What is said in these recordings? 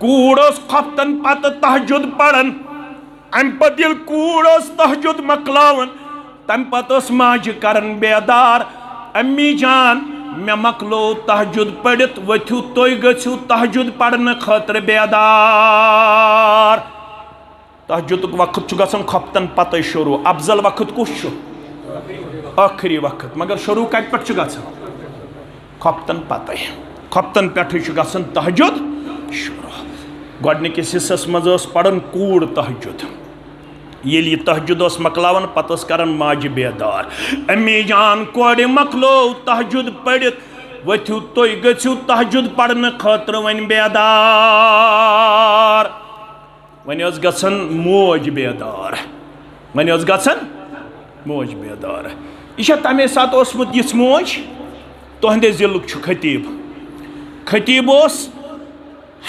कूड़ खफ्तन पत तहजुद पढ़न अम पत कूड़ तहजुद मकलावन तम पत माज करन बेदार अम्मी जान मे मकलो तहजुद पढ़ित वथु तुय गु तहजुद पढ़ने खतर बेदार। तहजुद वक्त गसन खफ्तन पत शुरू अफजल वक्त कुछ आखिरी वक्त मगर शुरू कत पे खफ्तन पत खफ्तन पे गसन तहजुद शुरू। गोडनिकिस हिस्सस मज पढ़न कूड़ तहजुद ये तहजुद मकलावन पत करन माज बेदार अम्मी जान कोड़ मकलो तहजुद पढ़ित वथु तुय गु तहजुद पढ़ने खतर वन बेदार वन गसन मोज बेदार वन गसन मोज बेदार। यह तमे सात यह मोज तुंदे जिलुक खतीब खतीब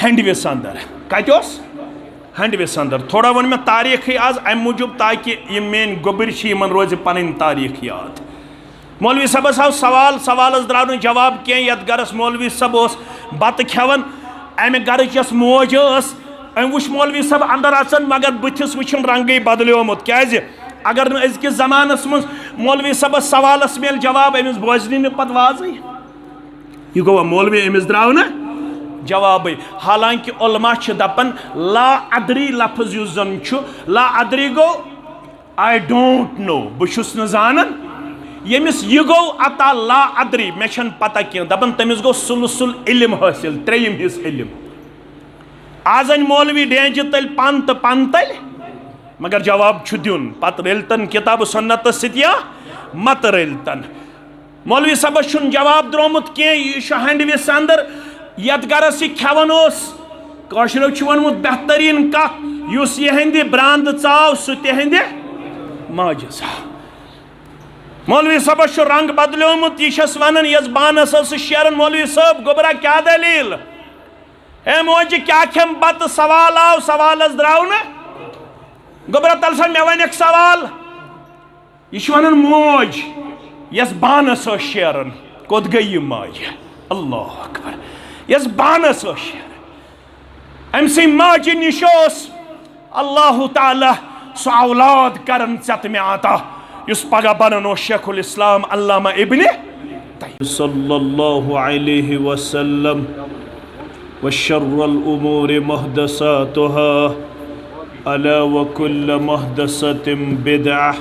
हंडविस अंदर कत हंडविस अंदर थोड़ा वन मे तारीख आज अम मूजूब ताकि ये मेन गोबर रोज पन तारीख याद। मौलवी सबस आव सवाल सवाल द्राव जवाब कह ये गरस मौलवी सब बत खेवन अमे गरच मोज वुच मौलवी सब अंदर अचन मगर बुथिस वुचन रंगे बदलोमुत क्या अगर अजकिस जमानस मज मौलवी सब सवालस मेल जवाब अमिस बोजन पत वाज यह गो मौलवी अमिस द्राव न जवाब। हालांकि उलमा दपन ला अदरी लफ्ज युस जन ला अदरी गो आई डोंट नो बहुस न जानन यमिस यह गो अता ला अदरी मे छन पता कह दपन तमिस गो सुलसुल इल्म हासिल त्रेयम हिस इल्म। आज अन मौलवी डेंज तल पन तो पन तल मगर जवाब दिन पत रेलतन किताब सुन्नत सत्या मत रेलतन। मौलवी सबस जवाब द्रोमुत कह हंडविस अंदर यत गरस खेवन कशरो वोनमुत बेहतरीन कथ यहंद ब्रांद चाव सह तिहंद माज चाव। मौलवी सबस रंग बदलोमुत यह वन यस बानस शेरन मौलवी साहब गोबरा क्या दलील ए मोज क्या खेम बत सवाल आव सवाल द्राव न गोबरा तल सा मे वन सवाल यह वन मोज यस बानस शेरन कोत गई माज अल्लाह अकबर यस बानस शेर अम माज निश अल्लाह ताला सह औलाद करन चत मे आता इस पगह बनन शेखुल इस्लाम अल्लामा इब्ने सल्लल्लाहु अलैहि वसल्लम वशर्रुल उमूरि मुहदसातुहा अला वकुल्ल मुहदसतिन बिदअह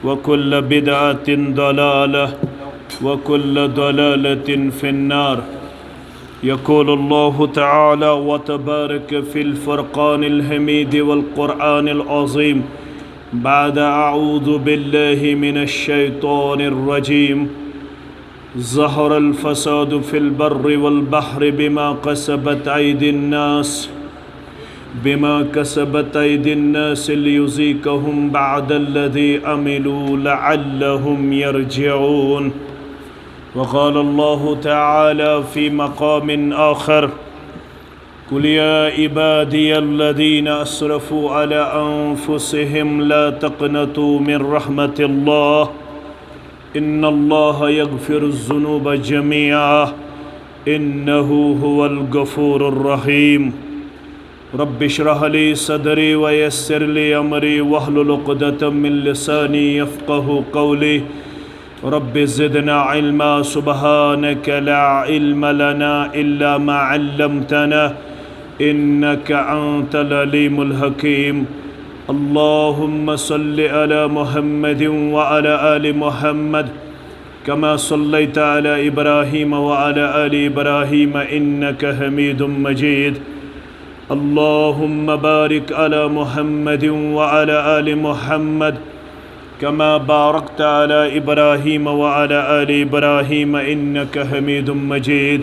वकुल्ल बिदअतिन दलालह वकुल्ल दलालतिन फिन्नार। यक़ूलु अल्लाहु तआला व तबारक फ़िल फ़ुरक़ानिल हमीद वल क़ुरआनिल अज़ीम बाद अऊज़ु बिल्लाहि मिनश शैतानिर रजीम ज़हरल फ़सादु फ़िल बर्रि वल बहरि बिमा कसबत अयदिन नास लियुज़ीक़हुम बअदल्लज़ी अमिलू लअल्लहुम यरजिऊन। वक़ाल अल्लाहु तआला फ़ी मक़ाम आख़र कुल या इबादियल्लज़ीना अस्रफ़ू अला अन्फ़ुसिहिम ला तक़नतू मिन रहमतिल्लाह इन्नल्लाह यग़फ़िरुज़्ज़ुनूब जमीआ इन्नहु हुवल गफ़ूरुर रहीम। रब्बि इश्रह ली सदरी व यस्सिर ली अमरी वहलुल उक़दतम मिन लिसानी यफ़क़हू क़ौली रब्बि ज़िदना इल्मा सुब्हानक ला इल्म लना इल्ला मा अल्लमतना इन्नका अंतल अलीमुल हकीम। अल्लाहुम्मा सल्लि अला मुहम्मदिन व अला आलि मुहम्मद कमा सल्लैता अला इब्राहीम व अला आलि इब्राहीम इन्नका हमीदुम मजीद। अल्लाहुम्मा बारिक अला मुहम्मदिन व अला आलि मुहम्मद कमा बारकता अला इब्राहीम व अला आलि इब्राहीम इन्नका हमीदुम मजीद।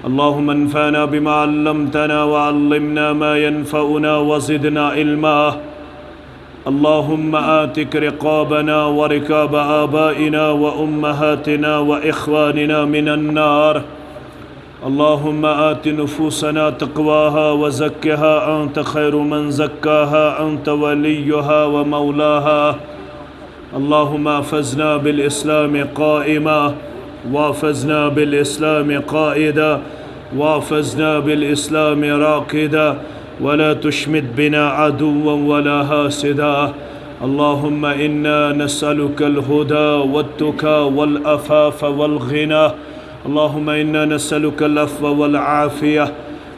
अल्लाहुम्मा अन्फ़अना बिमा अल्लमतना व अल्लिमना मा यनफ़अुना व ज़िदना इल्मा। अल्लाहुम्मा आतिक रिक़ाबना व रिक़ाब आबाइना व उम्महातिना व इख़वानिना मिनन नार। अल्लाहुम्मा आति नुफूसना तक़वाहा व ज़क्किहा अंत खैरु मन ज़क्काहा अंत वलियुहा व मौलाहा। अल्लाहुम्मा फ़ज़ना बिल इस्लाम क़ाइमा व फ़ज़ना बिल इस्लाम क़ाइदा وافزنا بالإسلام راقدا ولا تشمت بنا عدوا ولا حاسدا. اللهم إنا نسألك الهدى والتقى والعفاف والغنى. اللهم إنا نسألك العفو والعافية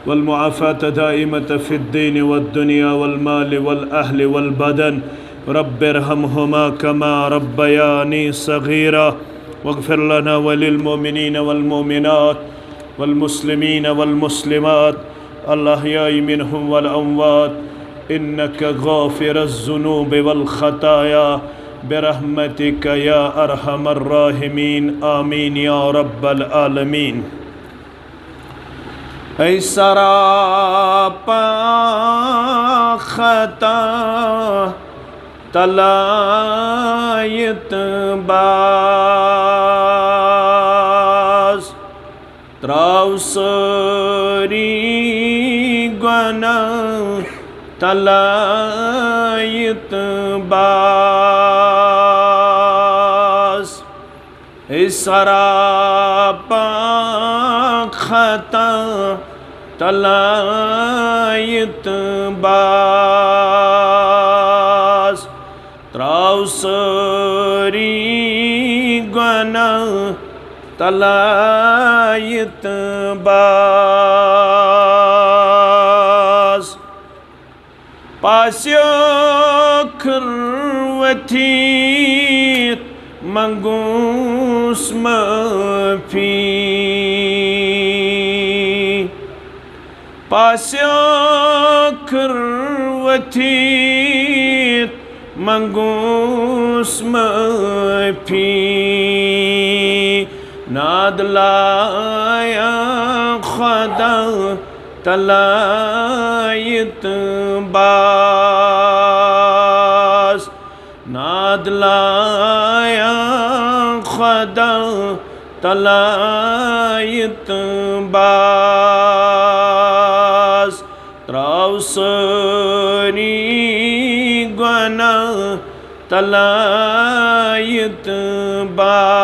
والمعافاة دائمة في الدين والدنيا والمال والأهل والبدن. رب ارحمهما كما ربياني صغيرا واغفر لنا وللمؤمنين والمؤمنات والمسلمين والمسلمات الأحياء منهم والأموات إنك غافر الذنوب والخطايا برحمتك يا أرحم الراحمين. آمين يا رب العالمين. ऐ सरापा खता तलायत बास त्रावसरी गुना तलायत बास ऐ सरापा खता तलायत बास त्रावसरी गुना तलायत बास पास्यो खरवथीत मंगूस मफी पास्यो खरवथीत मंगूस मफी नादलाया खुदा तलायत बास नादलाया खुदा तलायत बास त्रावसरी गुना तलायत बास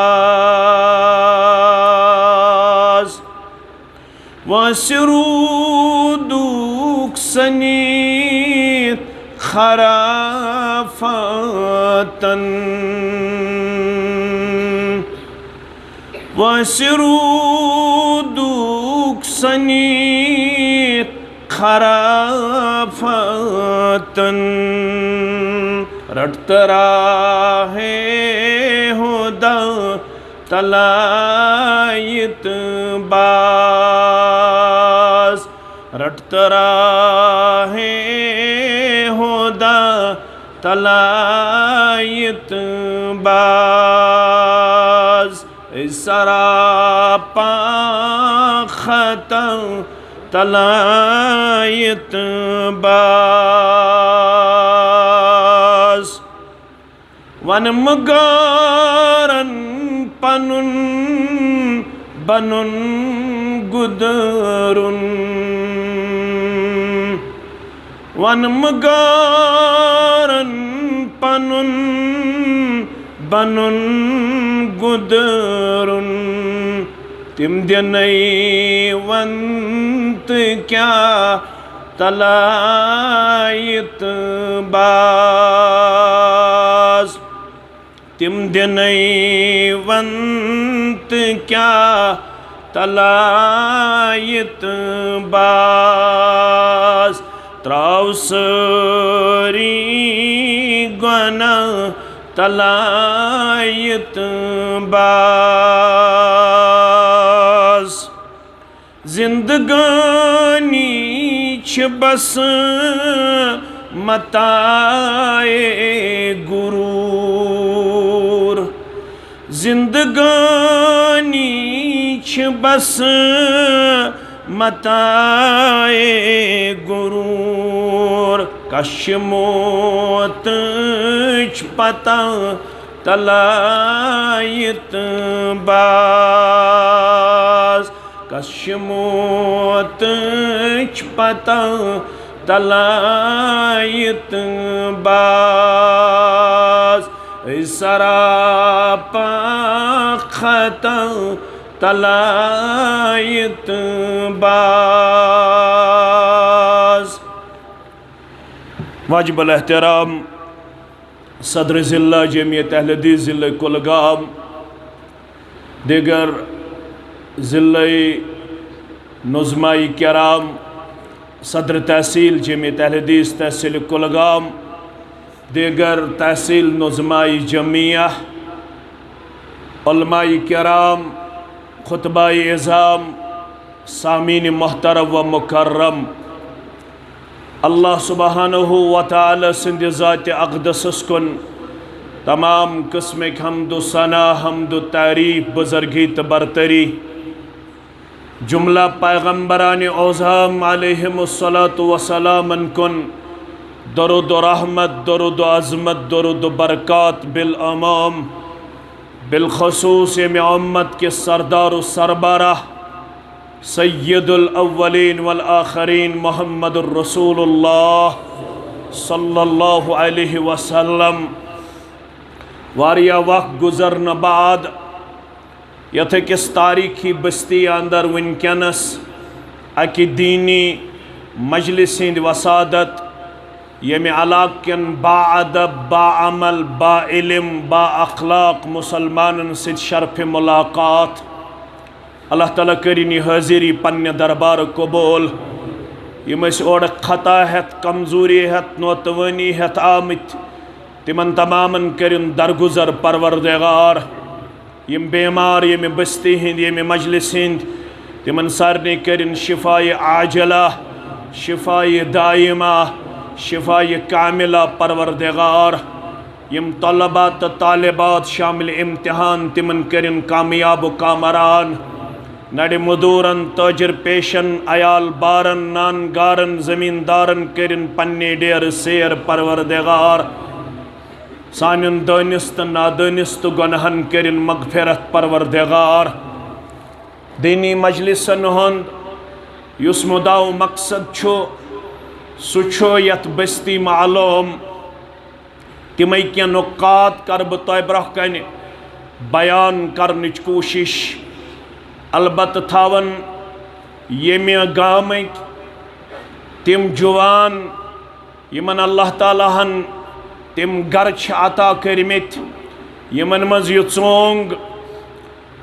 वसरूदुक सनीत खराफतन वसरूदुक सनीत खराफतन रटतरा है हुदा तलायत बास रटतरा है हुदा तलायत बास सरापा खता तलायत बास वन मगारन पनुन बनुन गुदरुन वन मगारन पनुन बनुन गुदरुन तिम दिनई वंत क्या तलायत बास तिम दिनई वंत क्या तलायत बास त्रावसरी गुना तलायत बास जिंदगानी छ बस मताए गुरूर जिंदगानी छ बस मताए गुरूर कश मौत पता तलायत बास कश मौत पता तलायत बास सरापा खता तलायत बाज। वाजिबुल एहतराम सदर ज़िला जमीयत अहले हदीस ज़िला कुलगाम, दीगर ज़िला नुज़माई किराम, सदर तहसील जमीयत अहले हदीस तहसील कुलगाम, दीगर तहसील नुज़माई जमिया, उलमाई किराम, खुतबाई इज़ाम, सामीन मोहतरम व मुकर्रम, अल्लाह सुब्हानहु व तआला सिंध ज़ात अक़दस कुन तमाम किस्म हम्दु सना हम्दु तारीफ बुज़ुर्गी तो बरतरी। जुमला पैगम्बरान औज़ाम अलैहिमुस्सलातु वस्सलामन कुन दरुद रहमत, दरुद अज़मत, दरुद बरक़ात बिल अमाम, बिलख़ुसूस ये उम्मत के सरदार सरबराह सय्यदुल अव्वलीन वल आखरीन मुहम्मदुर रसूलुल्लाह सल्लल्लाहु अलैहि वसल्लम। वारिया वक्त गुजरन बाद यथ किस तारीखी बस्ती अंदर वनकनस अकि दीनी मजलिस हिंद वसादत यमे अलाकन बाअदब बाअमल बाइल्म बाअखलाक मुसलमानन सिद शरफ मुलाकात। अल्लाह ताला करिन हाजिरी पन्ने दरबार कबूल। यम और खता हेत कमजोरी हेत नौतवानी हेत आमत तिमन तमामन करिन दरगुजर परवरदिगार। यम बेमार यम बस्ती हिंद यम मजलिस हिंद तिमन सारने करिन शिफाए आजला, शिफाए दायमा, शिफाए कामिला परवरदिगार। यम तलबा तो तालिबात शामिल इम्तिहान तिमन करिन कामयाब कामरान। नड़ मदूरन ताजर पेशन अयाल बारन नान गारन ज़मींदारन करिन पन्ने डेर सेर परवरदिगार। सानिन दानिस्त नादानिस्त गुनहन करिन मगफिरत परवरदिगार। दीनी मजलिसन हुंद युस मुदाव मकसद छो सुछो यत बस्ती मालूम तिमै क्या नुकात कर बह तोह ब्रोह कन बयान करनिच कोशिश। अलबत् थावन येमे गामक तिम जुवान यमन अल्लाह ताला हन तिम गर अता करमित यमन मज यह चोंग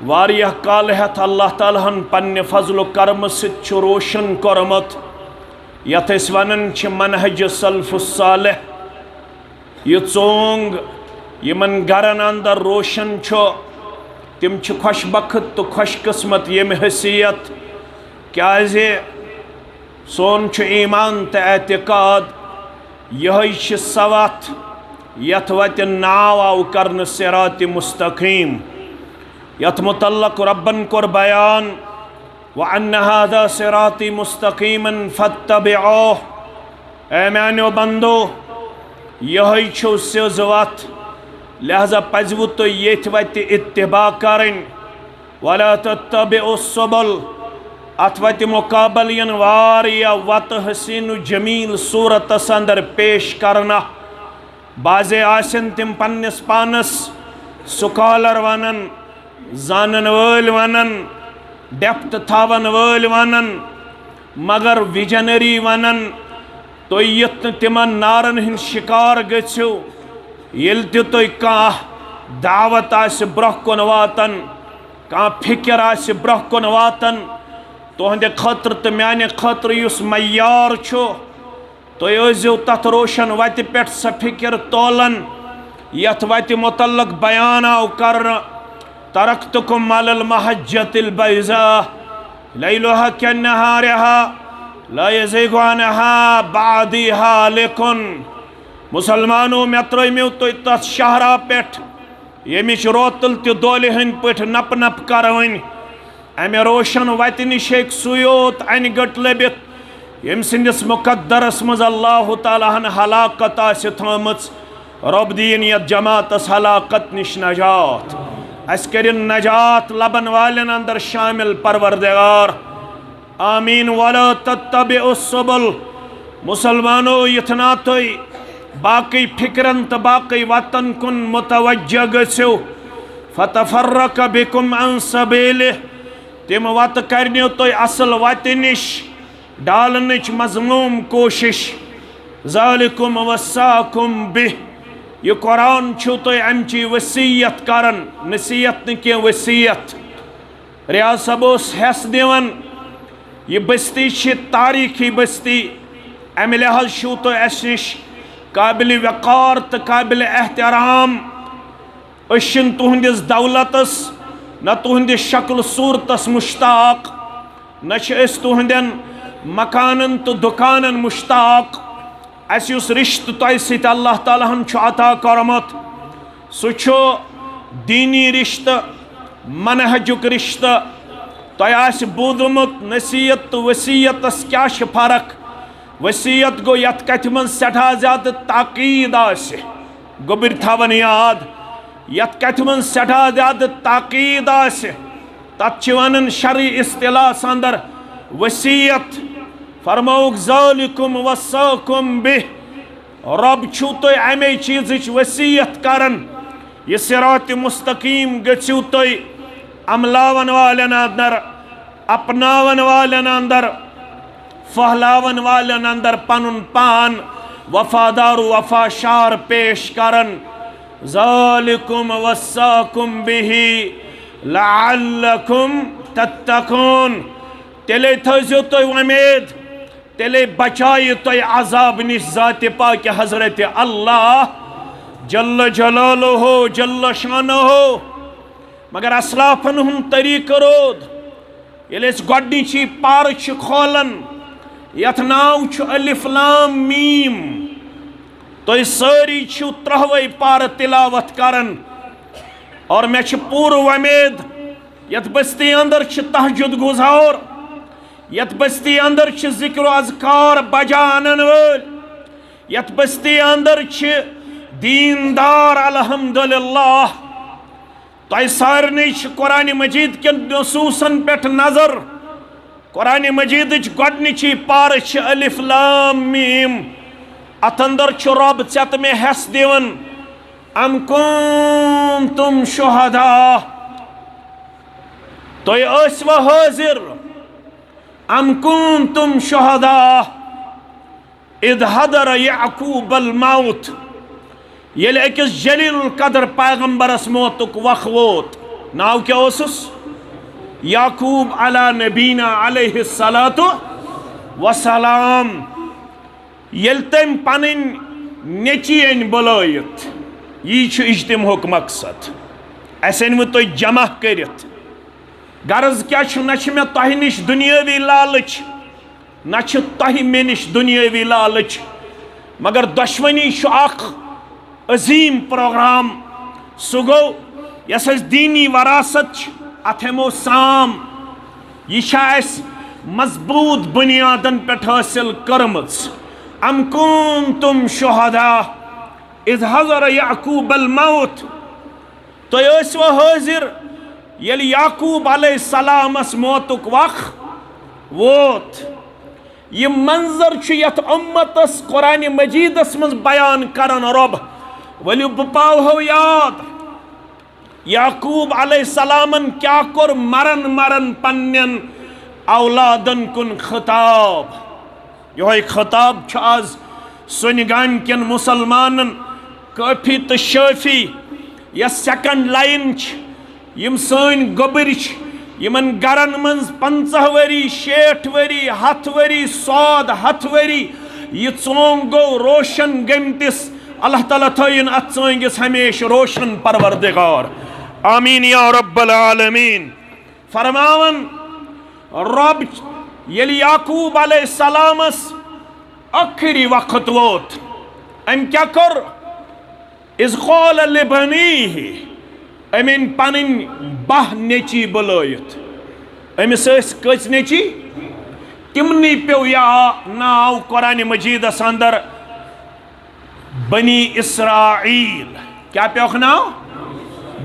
वारिया काल हेत अल्लाह ताला हन पन्ने फजल करम सित रोशन कोरमत। यथ वनन मनहज सल्फुस सालिह यह चोंग यमन गरन अंदर रोशन छो तिम खुशबखत तो खुशकिस्मत यम हैसियत क्याजे सोन ईमान तो एतकाद यह सवत यथ वत नाव आव कर सिरात मुस्तकीम। यथ मुतल्लक रब्बन कोर बयान व अन्न हादा सिराती मुस्तकीमन फत्तबिऊह। ए मानो बंदो यह सिज वत लिहाजा पजव तो येथ वत इत्तिबा करें। वला तत्तबिउस सुबुल अत वत मुकाबल यन वारिया वत हसीन जमील सूरत अंदर पेश करना। बाजे आसन तिम पन्निस पानस स्कॉलर वनन, जानन वल वनन, डेप्थ थावन वल वनन, मगर विजनरी वनन तो यत तिमन नारन हिंद शिकार गो येल तुम कह दावत ब्रोह कुन वातन कह फिक्र ब्रोह कुन वातन तुहद खतर तो माने खतर युस मयार तुम तथ रोशन वत पे सा फिक्र तोलन यथ वत मुतल्लक बयान आव कर। तरक्तुकुम अलल महज्जतिल बैज़ा लैलुहा कन्नहारिहा ला यज़ीगु अन्हा बादी हालिकुन। मुसलमानों में त्रो तो तथ शहरा पे यमिश रोतल दोल हंद पे नप नप करवन अमे रोशन वत नश सुयोत अन गट लबित यम सिंदिस मुकद्दरस मज अल्लाह ताला हन हलाकत थमच। रब दीन यत जमातस हलाकत निश नजात अस करिन नजात लबन वालन अंदर शामिल परवरदिगार आमीन। वला तत्तबिउस सुबुल मुसलमानों यतना तो बाकी फिक्रन तो बाकी वतन कुन मुतवज्जह गो फतफर्रक बिकुम अन सबीलिह तिम वत करनियो तुय असल वत निश डालनच मजमूम कोशिश ज़ालिकुम वस्साकुम बिह ये कुरान छु तुय अमची वसीयत करन नसीहत न के वसीयत रियाज साहब हेस दिवन ये बस्ती छ तारीखी बस्ती अमे लिहाज छु तुय अस निश काबिल वक़ार तो काबिल एहतराम अशन तुहंदिस दौलतस न तुहंदिस शक्ल सूरतस मुश्ताक न तुहंदन मकानन तो दुकानन मुश्ताक अस युस रिश्त तय सत अल्लाह ताला हन छु अता करमत सु छु दीनी रिश्त मनहजुक रिश्त तय आस बूदमुत नसीहत तो वसीयतस क्या फर्क वसीयत गो यत कथ मन सठा ज्यादा ताकीद आस गोबर थवन याद यत कथ मन सठा ज्यादा ताकीद आस तत् वन शरई इस्तिलास अंदर वसीयत फरमौक ज़ालिकुम वस्साकुम बिह रब छु तुय अमे चीज वसीयत करन ये सिरात मुस्तकीम गु तुय अमलावन वालन अंदर अपनावन वालन अंदर फहलावन वालन अंदर पनुन पान वफादार वफाशार पेश करन ज़ालिकुम वस्साकुम बिही लअल्लकुम तत्तकून तेले थजो तुय उम्मीद तेले बचाय तुय अजाब निश ज़ात पाक हजरत अल्लाह जल्ल जलालुहु जल्ल शानुहु मगर असलाफन हुन तरीक़ रोद येले गोडनिची पार छ खोलन यथ नाव छु अलिफ लाम मीम तुय सारी छु त्रहवे पार तिलावत करन और मे छ पूर उम्मीद यथ बस्ती अंदर छ तहज्जुद गुजार यथ बस्ती अंदर छ जिक्र अज़कार बजानन वल यथ बस्ती अंदर छ दीनदार अल्हम्दुलिल्लाह तुय सारनी छ कुरान मजीद के नसूसन पे नजर कुरान मजीद गोडनिची पार छ अलिफ लाम मीम अत अंदर छ रब चत में हेस दिवन अम कुंतुम शुहदा तुय व हाजिर अम कुंतुम शुहदा इद हदर याकूब अल मौत येले अकिस जलीलुल कदर पैगंबरस मौतुक वख वोत नाव क्या ओसुस याकूब अला नबीना अलैहि सलातु वसलाम येल तम पनिन नेची अन बुलायत यी छु इज्तिमाहुक मकसद असन तुय जमा करित गर्ज क्या छु न छु मे तह निश दुनियावी लालच न छु तह मे निश दुनियावी लालच मगर दुश्मनी छु अख अजीम प्रोग्राम सु गो यस दीनी वरासत अथ हमो साम यह मजबूत बुनियादन पे हासिल करमच अम कुंतुम शुहदा इज़ हज़र याकूब अल मौत तुय व हाजिर येल याकूब अलैहिस्सलामस मौतुक वख वोत यह मंजर छु यथ उम्मतस कुरान मजीदस मज बयान करन रब वलु पावहो याद याकूब अलैहिस्सलामन क्या कोर मरन मरन पन्यन औलादन कुन खिताब यह खिताब छु आज सुन गाम केन मुसलमानन काफी तो शाफी यह सेकंड लाइन यम सन गोबर यमन गरन मन 50 वरी 60 वरी 100 वरी 100 वरी यह चोंग गो रोशन गमतिस अल्लाह ताला थयन अत चोंगिस हमेश रोशन परवरदिगार आमीन या रब्बल आलमीन फरमावन रब येल याकूब अलैहिस्सलामस आखिरी वक्त वोत अम क्या कर इज़ क़ाल लिबनीहि अमिन पनिन बाह नेची बुलायत अमिस कच नेची तिमनी पे या नाव कुरान मजीदस अंदर बनी इसराइल क्या पे नाव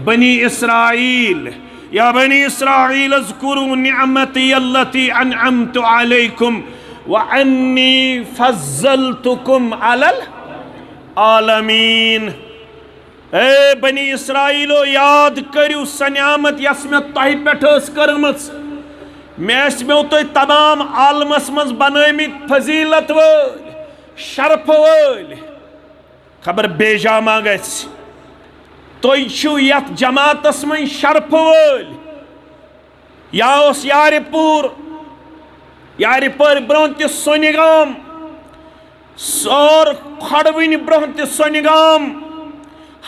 बनी इसराइल या बनी इसराइल अज़्कुरू निअमती अल्लती अनअमतु अलैकुम व अन्नी फज़्ज़लतुकुम अलल आलमीन ए बनी इसराइलो याद करू स नियामत यस मे तह पे करमच मे तो तमाम आलमस मज बनमित फजीलत वल शरफ वल खबर बेजा मा गस तुम यथ जमातस मन शरफ वल या यारपुर ब्रोह त सोन गाम सौर खड़वन ब्रोह त सोन गाम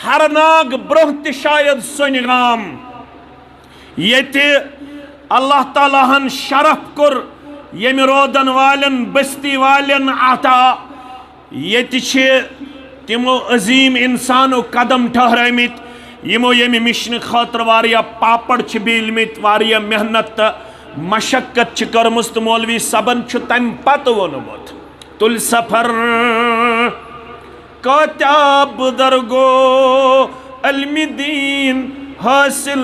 हरनाग ब्रोह त शायद सोन गाम ये अल्लाह ताला हन शरफ कुर यम रोदन वालन बस्ती वालन आता ये तिमो अजीम इंसानो कदम ठहरमित यमो यम मिशन खतर वारिया पापड़ बेलमित वारिया मेहनत तो मशक्कत कर्मुस तो मौलवी सबन तम पत वोनमुत तुल सफर कत्या बुजुर्गो अलमिदीन हासिल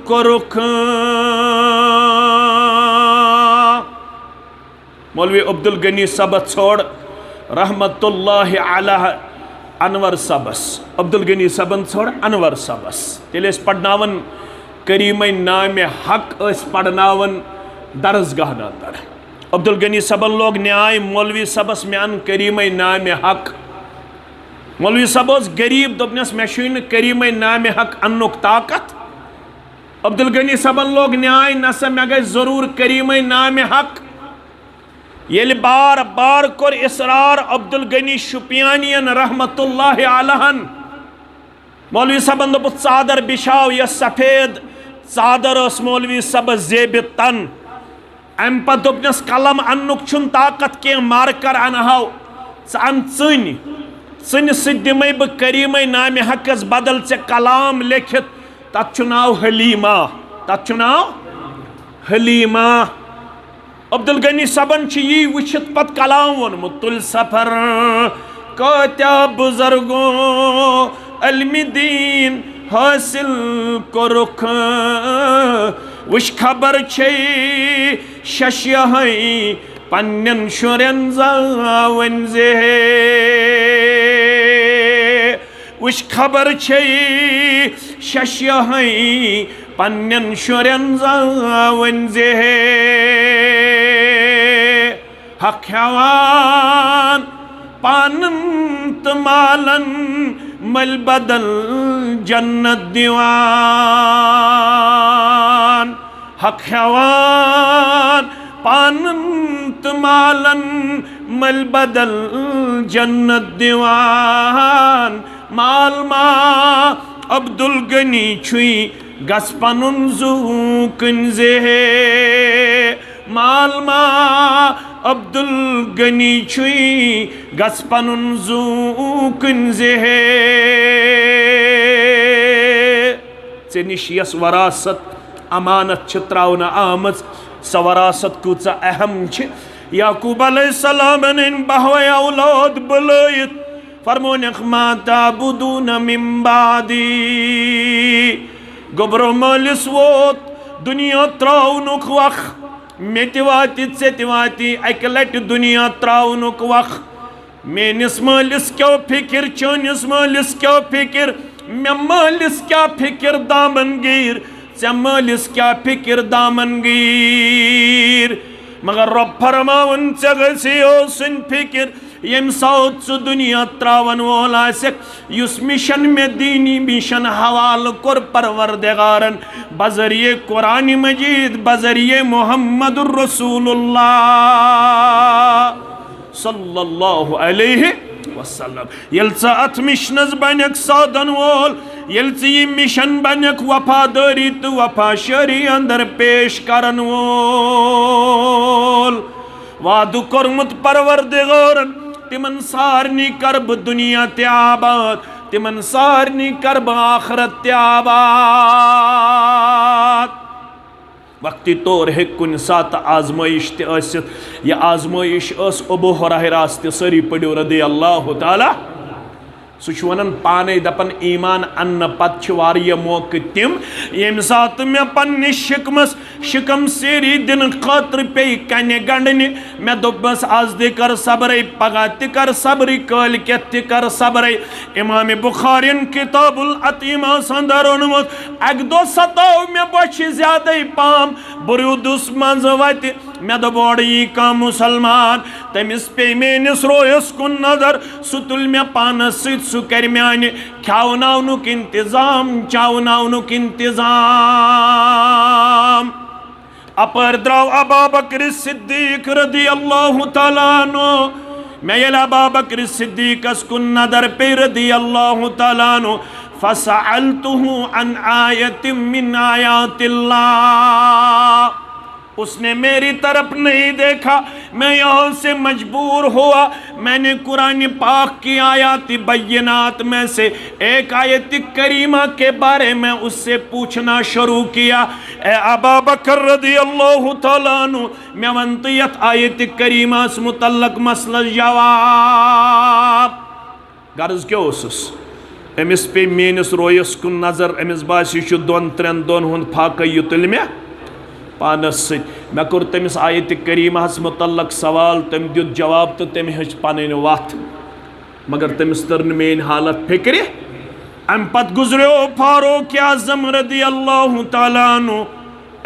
कोरुख मौलवी अब्दुल गनी सब छोड़ रहमतुल्लाहि अलैह अनवर सबस अब्दुल गनी सबन छोड़ अनवर सबस तेल पढ़नावन करीम नाम हक पढ़नावन दरसगाह अंदर अब्दुल गनी सबन लोग न्याय मौलवी सबस में अन करीम नाम हक मौलवी सब गरीब दोपनस मे करीम नाम हक अन्नुक ताकत अब्दुल गनी सबन लोग न्याय नसा मे गई जरूर करीम नाम हक ये बार बार कोर इसरार अब्दुल गनी शुपियानियन रहमतुल्लाहि अलैहन मौलवी सबन दोप चादर बिछाव यह सफेद चादर मौलवी सब जेब तन अम पे दोपनस कलम अन्नुक छुन ताकत के मार्कर अनहाव अन चन दिमे बह करीम नाम हकस बदल से कलाम लिखित तथ नाव हलीमा हलीमा अब्दुल गनी सबन यी वुचित पत कलाम वोनमुत तुल सफर कत्या बुजुर्गो अलमिदीन हासिल कोरुख वुच खबर शश पन्न शुरन जावन जे वुच खबर शश पन्न शुरन जावन जे हक हेवान पानन त मालन मल बदल जन्नत दिवान हक हेवान पानन त मालन मल बदल जन्नत दिवान माल मा अब्दुल गनी छुई गस पनुन जूकन जे माल मा अब्दुल गनी छुई गस पनुन जूकन जे चे निश यस वरासत अमानत त्रावन आमज स वरासत कूचा अहम याकूब अलैहिस्सलाम इन बहवे औलाद बुलायत फरमोनक मा ताबुदून मिन बादी गोबरो मालिस वोत दुनिया त्राउनुक वख मे वाति ऐ वाति अक लट दुनिया त्राउनुक वख मेनिस मालिस क्या फिक्र चोनिस मालिस क्या फिक्र मे मालिस क्या फिक्र दामनगीर ऐ मालिस क्या फिक्र दामनगीर मगर रब फरमावन ऐ गसियो सुन फिक्र यम साउत सु दुनिया त्रावन वोल आसक युस मिशन में दीनी मिशन हवाल कोर परवरदिगारन बजरिए कुरान मजीद बजरिए मुहम्मदुर रसूलुल्लाह सल्लल्लाहु अलैहि वसल्लम यल अत मिशनस बनक साधन वोल यल ये मिशन बनक वफादारी तो वफाशारी अंदर पेश करन वोल वादु कोरमुत परवरदिगारन तिमन सारनी करब दुनिया त्याबाद तिमन सारनी करब आखरत त्याबाद वक्ती तौर हे कुन सात आजमाइश तसित यह आजमाइश अबू हुरैरा ते सारी पढ़ो रदी अल्लाह ताला सह वन पाने दपन ईमान अन्न पत मौके तिम यम सात मे पन्ने शिकम सेरी दिन खतर पे कन्ने गंडने मे दोपस आज दे कर सब्र पगह ते कर सब्र कल ते कर सब्र इमाम बुखारिन किताबुल अतीम अंदर ओनमुत अक दो सताव मे बच ज्यादा पाम बुरुदुस मज वत मे दोड़ यी कह मुसलमान तमिस पे मेनिस रोयस कुन नजर सह तुल मे पानस सह कर म्यान खवनावनुक इंतजाम चावनावनुक इंतजाम। अपर द्राव अबू बकर सिद्दीक रदियल्लाहु तआला अन्हु मे येल अबू बकर सिद्दीकस कुन नजर पे रदियल्लाहु तआला अन्हु फसअलतुहु अन आयतिम मिन आयातिल्लाह। उसने मेरी तरफ नहीं देखा, मैं यहाँ से मजबूर हुआ। मैंने कुरान पाक की आयत बय्यनात में से एक आयत करीमा के बारे में उससे पूछना शुरू किया। ए अबू बकर रदियल्लाहु तआला अन्हु मैं वंतियत आयत करीमा से मुतल्लक मसला जवाब गर्ज क्या ओसुस अमिस पे मेनिस रोयस कुन नजर अमिस बास यह दोन त्रेन दोन हुंद फाक युतल मे पानस सत मे कोर तमिस आयत करीमहस मुतल्लक सवाल तम दित जवाब तो तम हच पन वत मगर तमिस तर मेन हालत फिक्र। अम पत गुजरो फारूक आज़म रदियल्लाहु तआला अन्हु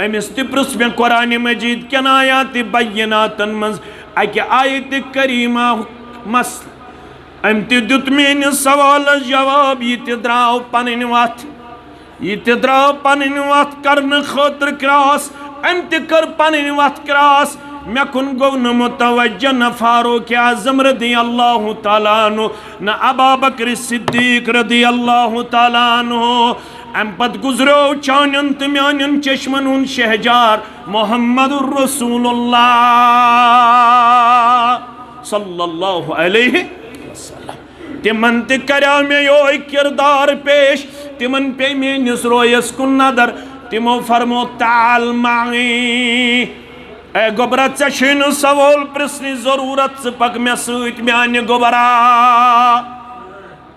अमिस ते पृछ मे कुरान मजीद केन आयात बय्यनातन मज अक आयत करीमा मसल अम ते दित मेनिस सवाल जवाब यह ते द्राव पन वत यह ते द्राव पन वत करने खतर क्रॉस अम ते कर पन वत क्रॉस मे कुन गो न मुतवज्जह न फारूक आज़म रदियल्लाहु तआला अन्हु न अबू बकर सिद्दीक रदियल्लाहु तआला अन्हु। अम पत गुजरो चानन तो म्यानन चश्मन हुन शहजार मुहम्मदुर रसूलुल्लाह सल्लल्लाहु अलैहि वसल्लम। तिमन ते कर्या मे यो किरदार पेश तिमन पे मेनिस रोयस कुन नदर तिमो फरमो ताल मांगी ए गोबरा चे सवाल प्रश्न जरूरत पक मे सत म्यान गोबरा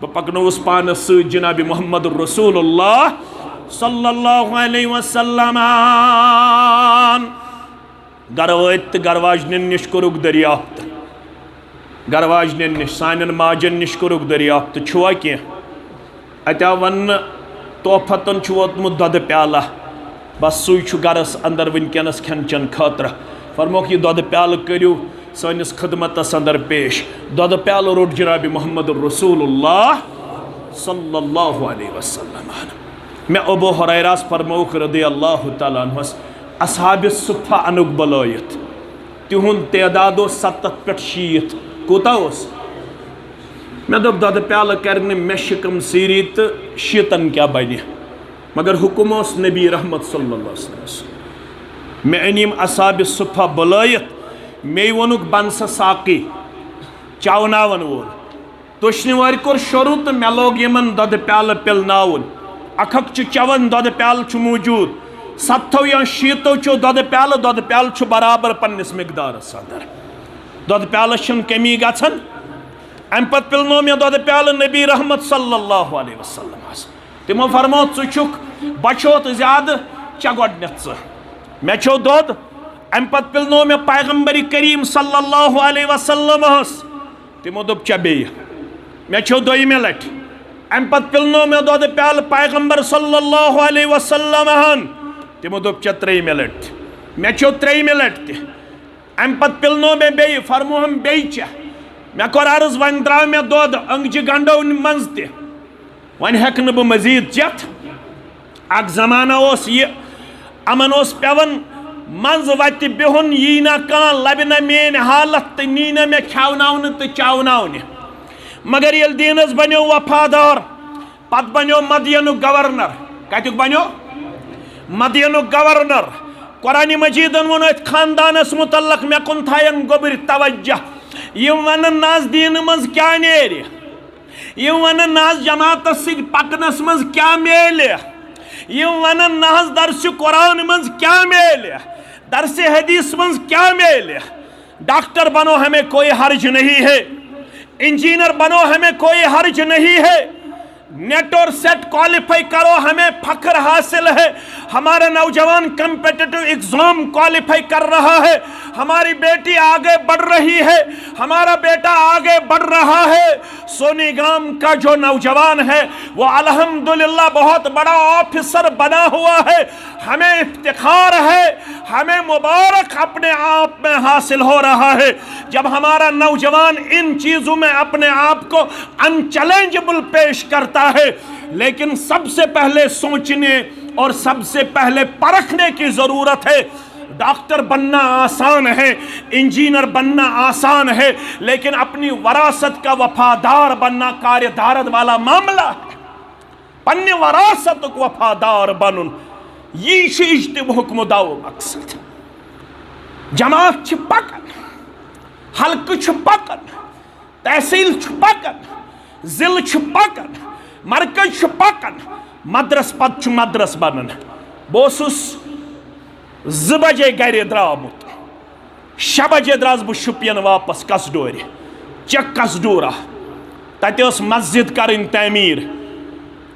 बह पकनोस पानस सत जनाब मुहम्मद रसूलुल्लाह सल्लल्लाहु अलैहि वसल्लम। गर वत गरवाजन निश कोरुक दरियाफ्त गरवाजन निश सान माजन निश कोरुक दरियाफ्त छुआ कह अत वन तोहफतन वोतमुत दद प्याला बस सू गरस अंदर वनकस खेन चन खतर फरमोक यह दद प्याल करू सनिस खदमतस अंदर पेश। दद प्याल रोट जनाब मुहम्मद रसूलुल्लाह सल्लल्लाहु अलैहि वसल्लम। मे अबू हुरैरास फरमोक रदियल्लाहु तआला अन्हुस असहाब सुफ़ा अनुक बलायत तिहुंद तदाद 70 पे 60 कोता मे दोप दद प्याल कर मे शिकम सीरी तो शीतन क्या बन मगर हुकुम नबी रहमत सल्लल्लाहु अलैहि वसल्लम। मे अनीम असहाब सुफ़ा बलायत मे वोनुक बन सा साकी चावनावन वोल तुश्न वार कोर शुरू तो मे लोग यमन दद प्याल पिलनावन अखक चवन दद प्याल मौजूद 70 या 60 दद प्याल बराबर पन्निस मिकदारस अंदर दद प्यालस कमी गछन। अम पत पिलनो मे दद प्याल नबी रहमत सल्लल्लाहु अलैहि वसल्लम तिमो फरमो चुक बचोत ज्यादा चे गोडनेथ मे छो दद। अम पत पिलनो मे पैगम्बर करीम सल्लल्लाहु अलैहि वसल्लम तिमो दोप चे बे मे छो दोयमे लट। अम पत पिलनो मे दद प्याल पैगम्बर सल्लल्लाहु अलैहि वसल्लम तिमो दोप चे त्रेयमे लट मे छो त्रेयमे लट ते। अम पत पिलनो मे बे फरमो हम बे चे मे कोर अर्ज वन द्राव मे दद अंगजि गंडो मज ते वन हेक न बह मजीद चेत। अक जमाना यह अमन पेवन मज वत बिहुन यी ना कह लब ना मेन हालत तो नी ना मे खवनावन तो चावनावन मगर ये दीनस बनो वफादार पत बनो मदियनुक गवर्नर कतुक बनो मदियनुक गवर्नर। कुरान मजीदन वो खानदानस मुतल्लक मे कुन थायन गोबर तवज्जह यम वन नाज दीन मज क्या नेर यम वन नाज जमात पकनस मज क्या मेल यम वन नाज दरस कुरान मज क्या मेल दरस हदीस मज क्या मेल। डॉक्टर बनो हमें कोई हर्ज नहीं है इंजीनियर बनो, हमें कोई हर्ज नहीं है। नेट और सेट क्वालिफाई करो, हमें फख्र हासिल है। हमारा नौजवान कम्पिटिटिव एग्जाम क्वालिफाई कर रहा है, हमारी बेटी आगे बढ़ रही है, हमारा बेटा आगे बढ़ रहा है। सोनीगाम का जो नौजवान है वो अल्हम्दुलिल्लाह बहुत बड़ा ऑफिसर बना हुआ है। हमें इफ्तिखार है, हमें मुबारक अपने आप में हासिल हो रहा है जब हमारा नौजवान इन चीज़ों में अपने आप को अनचैलेंजेबल पेश करता है। लेकिन सबसे पहले सोचने और सबसे पहले परखने की ज़रूरत है। डॉक्टर बनना आसान है, इंजीनियर बनना आसान है, लेकिन अपनी वरासत का वफादार बनना कार्यदारत वाला मामला है। पन्ने वरासत को वफादार बनन यह इज्तिमाउक मुदाव मकसद। जमात पकन, हल्क पकन, तहसील पकन, जिल पकन, मरकज पकन, मदरस पत मदरस बनन। बोसुस 2 बजे गर द्रामुत, 6 बजे द्रास बह शुपियन वापस कसडोर। चक कसडोरा तत मस्जिद करन तमीर।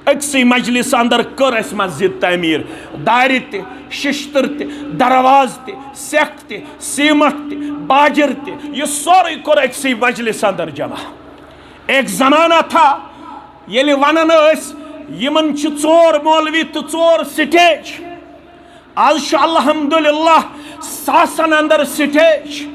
अक्सी मजलिस अंदर कर मस्जिद तमीर। दार त, शिश्तर त, दरवाज त, सेख त, सीमट त, बाजर त, यह सोरे कर अक्सी मजलिस अंदर जमा। एक जमाना था ये वनान यमन 4 मौलवी तो 4 स्टेज। आज अल्हम्दुलिल्लाह सासन अंदर स्टेज।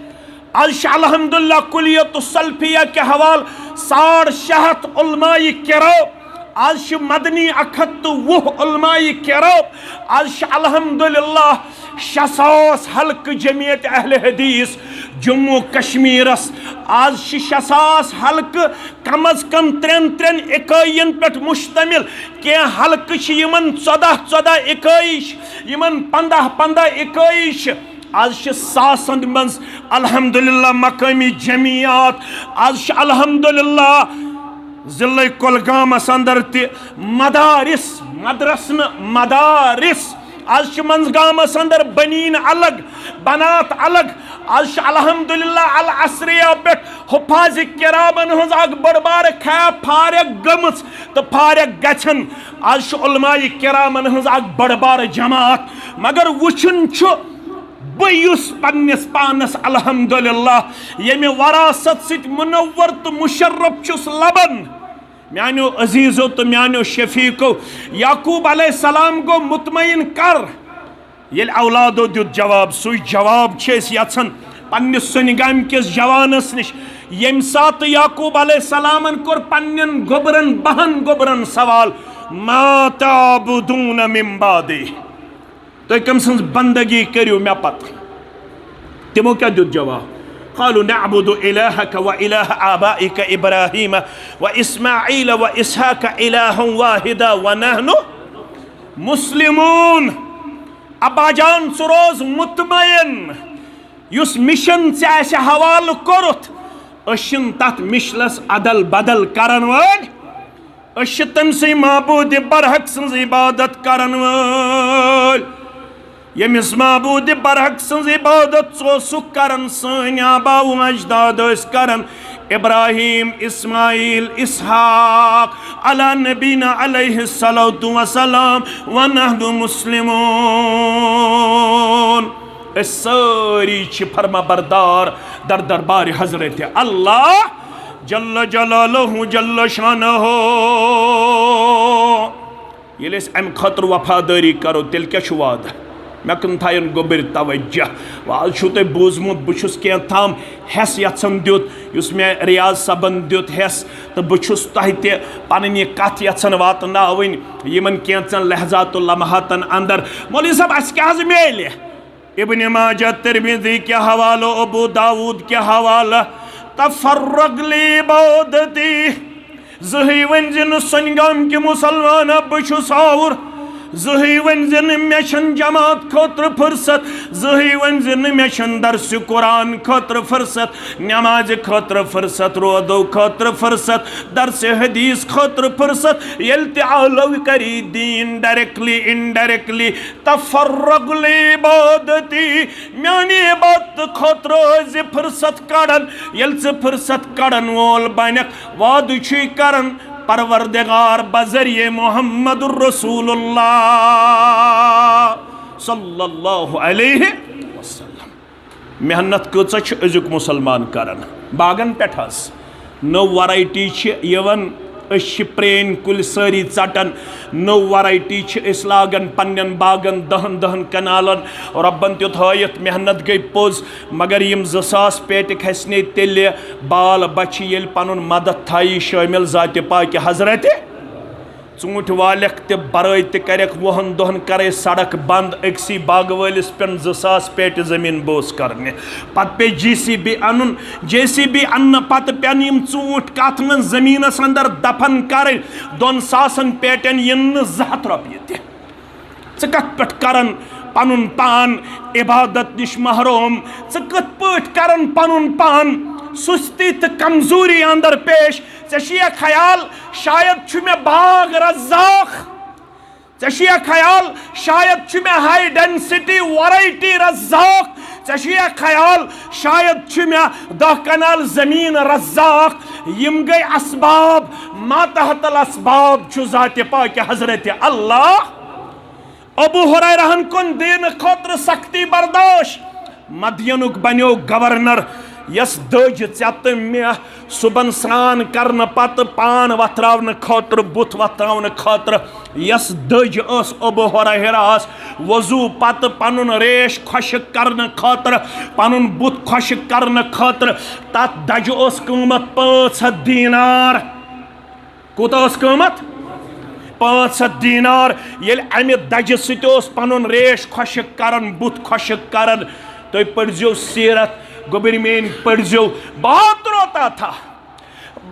आज अल्हम्दुलिल्लाह कुलियत सल्फिया के हवाल 650 उलमाए किराम। आज मदनी 120 उलमाए किराम। आज अल्हम्दुलिल्लाह 600 हल्क जमीयत अहले हदीस जम्मू कश्मीरस। आज 600 हल्क कम अज कम 3 इकाइन पे मुश्तमिल। क्या हल्क 14 इकाइश, 15 इकाइश। आज सासन मज अल्हम्दुलिल्लाह मकामी जमियात। आज अल्हम्दुलिल्लाह जिले कुलगामस अंदर त मदारिस, मदरस मदारिस। आज मंजगामस अंदर बनीन अलग, बनात अलग। आज अल्हम्दुलिल्लाह अल असरिया पे हुफाज किरामन हज बड़ बार खैफ फारग गमस तो फारग गछन। आज उलमाए किरामन हज बड़ बार जमात। मगर वुचन बस पन्निस पानस अल्हम्दुलिल्लाह यमे वरासत सित मुनव्वर तो मुशर्रफ चुस लबन। म्यानो अजीज़ो तो म्यानो शफीको याकूब अलैहिस्सलाम को मुतमईन कर। ये औलादो दुत जवाब, सु जवाब यन पन्निस सुनगाम किस जवानस निश। यम सात याकूब अलैहिस्सलामन कोर पन्नन गोबरन 2 गोबरन सवाल, मा ताबुदून मिन बादी, तो कम सन्स बंदगी करियो मे पत। तिमो क्या दुत जवाब, क़ालू नअबुदु इलाहक व इलाह आबाइक इब्राहीम व इस्माईल व इसहाक इलाहन वाहिदा व नहनु मुस्लिमून। अब्बाजान रोज मुतमईन युस मिशन से हवाल कोरुत अशिन तथ मिशलस अदल बदल करन वल। अश तमसे माबूद बरहक सन्ज इबादत करन वल। यमिस माबूद बरहक सन्ज इबादत सो करन सन आबाउ अजदाद करन। इब्राहीम, इस्माईल, इसहाक अला नबीना अलैहिस्सलातु वस्सलाम व नहनु मुस्लिमून। सारी फरमा बरदार दर दरबार हजरत अल्लाह जल्ल जलालहु जल्ल शानहु। ये अम खतर वफादारी करो तेल क्या वादा। मे कन थन गोबर तवज्जो। आज तुम बूजमुत बहुत क्या तम हेस यन दुत युस मे रियाज सबन दुत हेस तो बहुत तह पन यह कथ यन वातन यमन कैचन लहजातुल लम्हातन अंदर। मौलवी साहब अस क्या मेल इब्न माजा तिरमिज़ी के हवालो, अबू दाऊद के हवाला। तफर्रग ली इबादती ज़ही वंजन सनगाम के मुसलमान बहुस आउर जही वन मे जमात खतर फुर्सत, जही वन मे दर्स कुरान खतर फुर्सत, नमाज खतर फुर्सत, रोदो खतर फुर्सत, दर्स हदीस खतर फुर्सत। यल आलो करी दीन डायरेक्टली इनडायरेक्टली तफर्रग लिबादती, म्यानी इबादत खतर फुर्सत कड़न। यल फुर्सत कड़न वोल बनक वाद करन परवरदिगार बजरिए मोहम्मदुर रसूलुल्लाह सल्लल्लाहु अलैहि वसल्लम। मेहनत कच अजुक मुसलमान करन बागन पे नो वरायटी यवन प्रेन कुल सारी चटन, नो वरायटी लागन पन्न बागन दहन दहन कनालन। रब्बन तुत हयत मेहनत गई पोज, मगर यम 2000 पेट खसने तेल बाल बच ये पन मदद थाई शामिल जात पाक हजरत ूंट वालक तो बरई तो करक 20 दोहन करे सड़क बंद अक्सी बाग वालिस पे 2000 पेट जमीन बोस करने पत पे JCB अन JCB अन्न पत पेन यम ूंट कत मन जमीनस अंदर दफन कर 2000 पेटन इन 200 रुपये त कत पे करन पनुन पान इबादत निश महरूम, कत पे करन पनुन पान सुस्ती तो कमजोरी अंदर पेश। चे ख्याल शायद मे बाग रज़ाक, चे ख्याल शायद मे हाई डेंसिटी वरायटी रज़ाक, चे ख्याल शायद मे 10 कनाल जमीन रज़ाक। यम गई असबाब मातहतल असबाब ज़ात पाक हजरत अल्लाह। अबू हुरैरहन कुन दिन खतर सख्ती बर्दाश्त, मदयनुक बनो गवर्नर यस दज चत मे सुबन स्नान करने पत पान वथरावन खतर बुत वथरावन खतर यस दज अबू हुरैरास वजू पत पनुन रेश खुशक करने खतर पनुन बुत खुशक करने खतर तत दज कीमत 500 दीनार। कूत कीमत 500 दीनार। ये अमे दज सत पनुन रेश खुशक करन बुत खुशक करन। तो पढ़ो सीरत गोबर मेन पढ़ो। बहुत रोता था,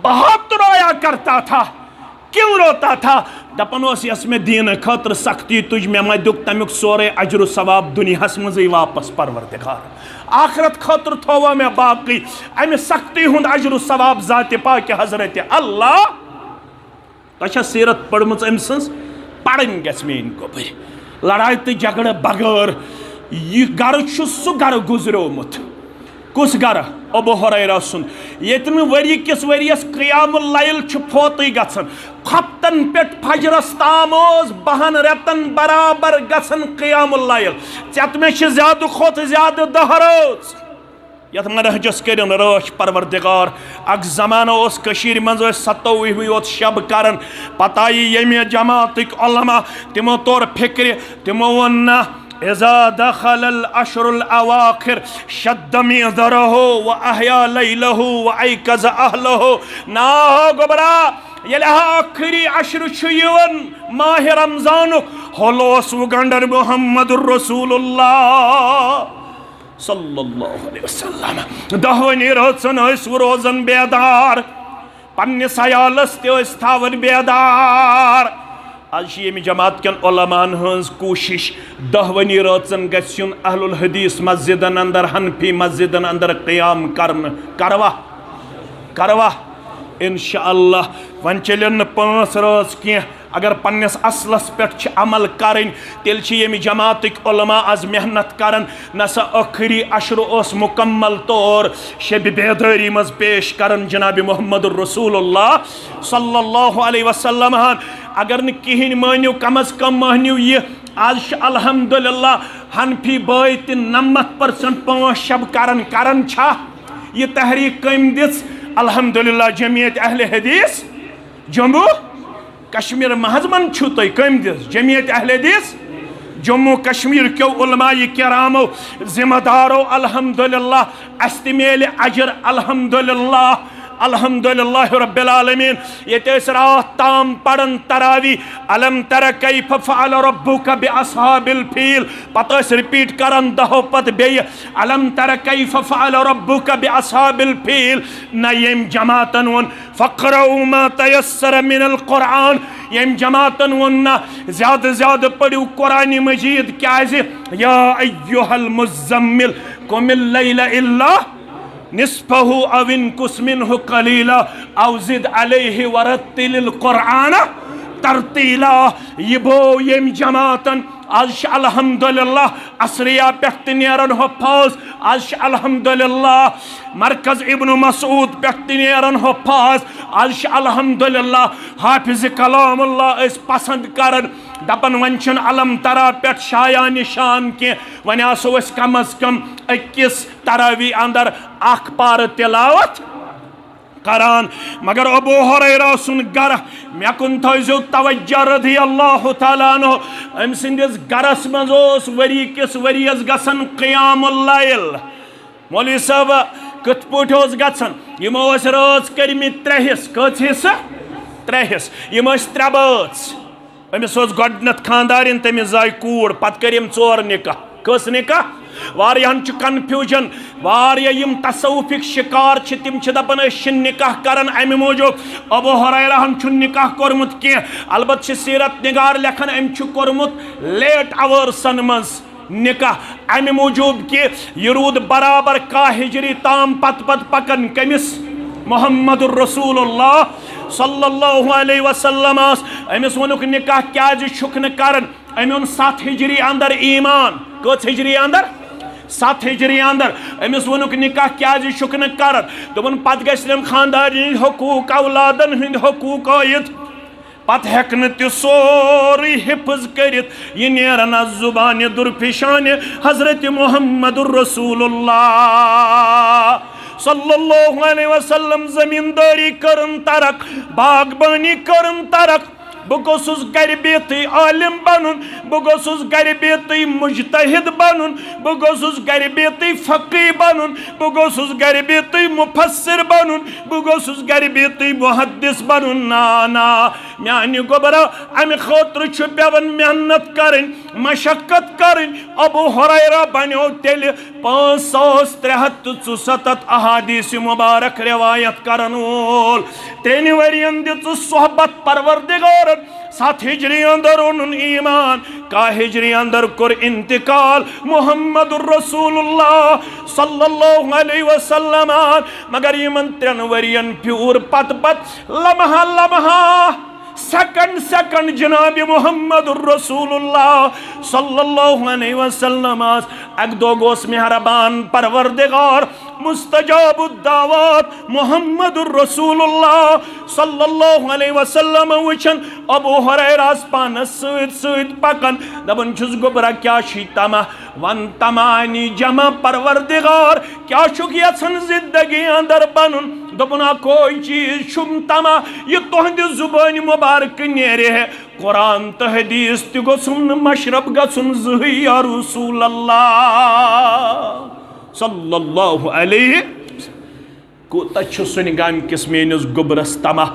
बहुत रोया करता था। क्यों रोता था? दपन यस में दीन खतर सख्ती तुझ मे मा दुख तमुक सोरे अजर सवाब दुनियास मज वापस परवरदिगार। आखरत खतर थोवा मे बाकी अमे सख्ती हुंद अजर सवाब ज़ात पाक हजरत अल्लाह। तह सीरत पढ़म अम सज पढ़न गस मेन गोबर। लड़ाई तो झगड़ बगैर यह गर सह गर गुजरोमुत। कुस गर? अबू हुरैरा सुन। ये वरी किस वरियस क़ियामुल लैल फोत गन खप्तन पे फजरस ताम 12 रेतन बराबर गसन क़ियामुल लैल। चत मे ज्यादा खोत ज्यादा दह रोज यथ मनहजस कर राच परवरदिगार। अक जमाना मज 27 योत शब कर पत आई यमे जमातिक उलमा तिमो तोर फिक्र तिमो वन ना इज़ा दखल अशरुल अवाखिर शद्द मिज़रहु व अहया लैलहु व ऐकज़ अहलहु। ना हो गोबरा ये आखिरी अशर युवन माह रमजानुक होलोस गंडर मुहम्मदुर रसूलुल्लाह सल्लल्लाहु अलैहि वसल्लम। 10 रोज़न रोजन बेदार, पन्निस अयालस ते थावन बेदार। आज यम जमात कन उलमान हंस कोशिश 10 रोज़न गन अहलुल हदीस मस्जिदन अंदर हनफी मस्जिदन अंदर क़ियाम करवा करवा इंशाअल्लाह। वन चलन 5 रोज़ कह अगर पन्निस असलस पे अमल करें तेल यम जमातिक उलमा आज मेहनत करन नसा आखिरी अशर मुकम्मल तौर शब बेदारी मज पेश करन जनाब मोहम्मद रसूलुल्लाह सल्लल्लाहु अलैहि वसल्लम। अगर न कहीं मानियो कम अज कम मानियो ये आज अल्हम्दुलिल्लाह हनफी बाय 90% 5 शब करन छा ये तहरीक कम दिस अल्हम्दुलिल्लाह जमियत अहले हदीस जम्मू कश्मीर महजमन छु तुम कम दिस जमियत अहले हदीस जम्मू कश्मीर क्यों उलमाए किरामो जिम्मेदारो अल्हम्दुलिल्लाह अस्त मेल अजर अल्हम्दुलिल्लाह अल्हम्दुलिल्लाह रब्बिल आलमीन ये रात ताम पढ़न तरावी अलम तर कैफ फअल रब्बुका बिअस्हाबिल फील पता रिपीट करन दहो पत बे अलम तर कैफ फअल रब्बुका बिअस्हाबिल फील न यम जमातन वन फक़रऊ मा तयस्सर मिनल कुरान यम जमातन वन ज्यादा ज्यादा पढ़ू कुरान मजीद क्या या अय्युहल मुज़्ज़म्मिल कुमिल लैला इल्ला निस्फहु अव इनकुस मिन्हु कलीला औ ज़िद अलैहि वरत्तिलिल कुरआन तरतीला ये बो यम जमातन आज अल्हम्दुलिल्लाह असरिया पेख्त नेरन हो फौज आज अल्हम्दुलिल्लाह मरकज इब्न मसूद पेख्त नेरन हो फौज आज अल्हम्दुलिल्लाह हाफिज कलामुल्लाह इस पसंद करन दपन वंचन अलम तरा पेट शाया निशान के वन आसो अस कम अज कम अकिस तरावी अंदर अख पार तिलावत करान मगर अबू हुरैरा सुन गर मे कुन थो तवज्जो रज़ियल्लाहु तआला अन्हु अम सिंदिस गरस मज वरी किस वरियस गसन क़ियामुल लैल मौलवी साहब कत पठ गसन यमो राज कर्मित 3 हिस्स कत हिस्स 3 हिस्स यम त्रे बाच अमिस गोडनथ खानदारिन तमिस जाय कूड़ पत करिम 4 निकाह कस निकाह वारियान कन्फ्यूजन वारिया यम तसव्वुफिक शिकार तिम दपन निकाह करन अमि मूजूब अबू हुरैराहन निकाह कोरमुत के अलबत्त सीरत निगार लेखन अम कोरमुत लेट अवर्सन मज निकाह अमि मूजूब कि यह रूद बराबर का हिजरी ताम पत पत पकन कमिस मुहम्मदुर रसूलुल्लाह सल्लल्लाहु अलैहि वसल्लम अमिस वनुक निकाह क्या न करन अमि ओन 7 हिजरी अंदर ईमान कत हिजरी अंदर 7 हिजरी अंदर अमिस वनुक निकाह क्या न करन दोपन पत गम खानदारी हकूक औलादन हंद हकूक आयत पत हेकन त सोरी हिफ्ज करित यह नेरन जुबान दुरफिशान हजरत मुहम्मदुर रसूलुल्लाह सल्लल्लाहु अलैहि वसल्लम जमींदारी करन तरक बागबानी करन तरक बह गोसुस गर बिहतै आलिम बनून बह गोसुस गर बिहतै मुजतहिद बनून बह गोसुस गर बिहतै फकीह बनून बह गोसुस गर बिहतै मुफस्सिर बनून बह गोसुस गर बिहतै मुहद्दिस बनून ना ना म्यानि गोबरा अमि खौतर छु पेवन मेहनत करन मशक्कत करन अबू हुरैरा बनो तेल 5367 अहादीस मुबारक रिवायत करन वोल 3 वरियन दित सोहबत परवरदिगार 7 हिजरी अंदर उन ईमान का हिजरी अंदर कर इंतकाल मुहम्मदुर रसूलुल्लाह सल्लल्लाहु अलैहि वसल्लम मगर यमन 3 वरियन प्यूर पत पत लम्हा लम्हा सेकंड सेकंड जनाब मुहम्मदुर रसूलुल्लाह सल्लल्लाहु अलैहि वसल्लम अक दो गोस मेहरबान परवरदिगार मुस्तजाबुद दावत मुहम्मदुर रसूलुल्लाह सल्लल्लाहु अलैहि वसल्लम वचन अबू हुरैरा पानस सत पकन दपन छुस गोबरा क्या तमा वन तमानी जमा परवरदिगार क्या यसन जिंदगी अंदर बनन दोपना कोई चीज शुम तमा यह तुहद जुबान मुबारक नेरे है कुरान तो हदीस तो गोसुन मशरब गसुन ज़ही या रसूल अल्लाह सल्लल्लाहु अलैहि कोता सुन गाम किस मेनिस गोबरस तमा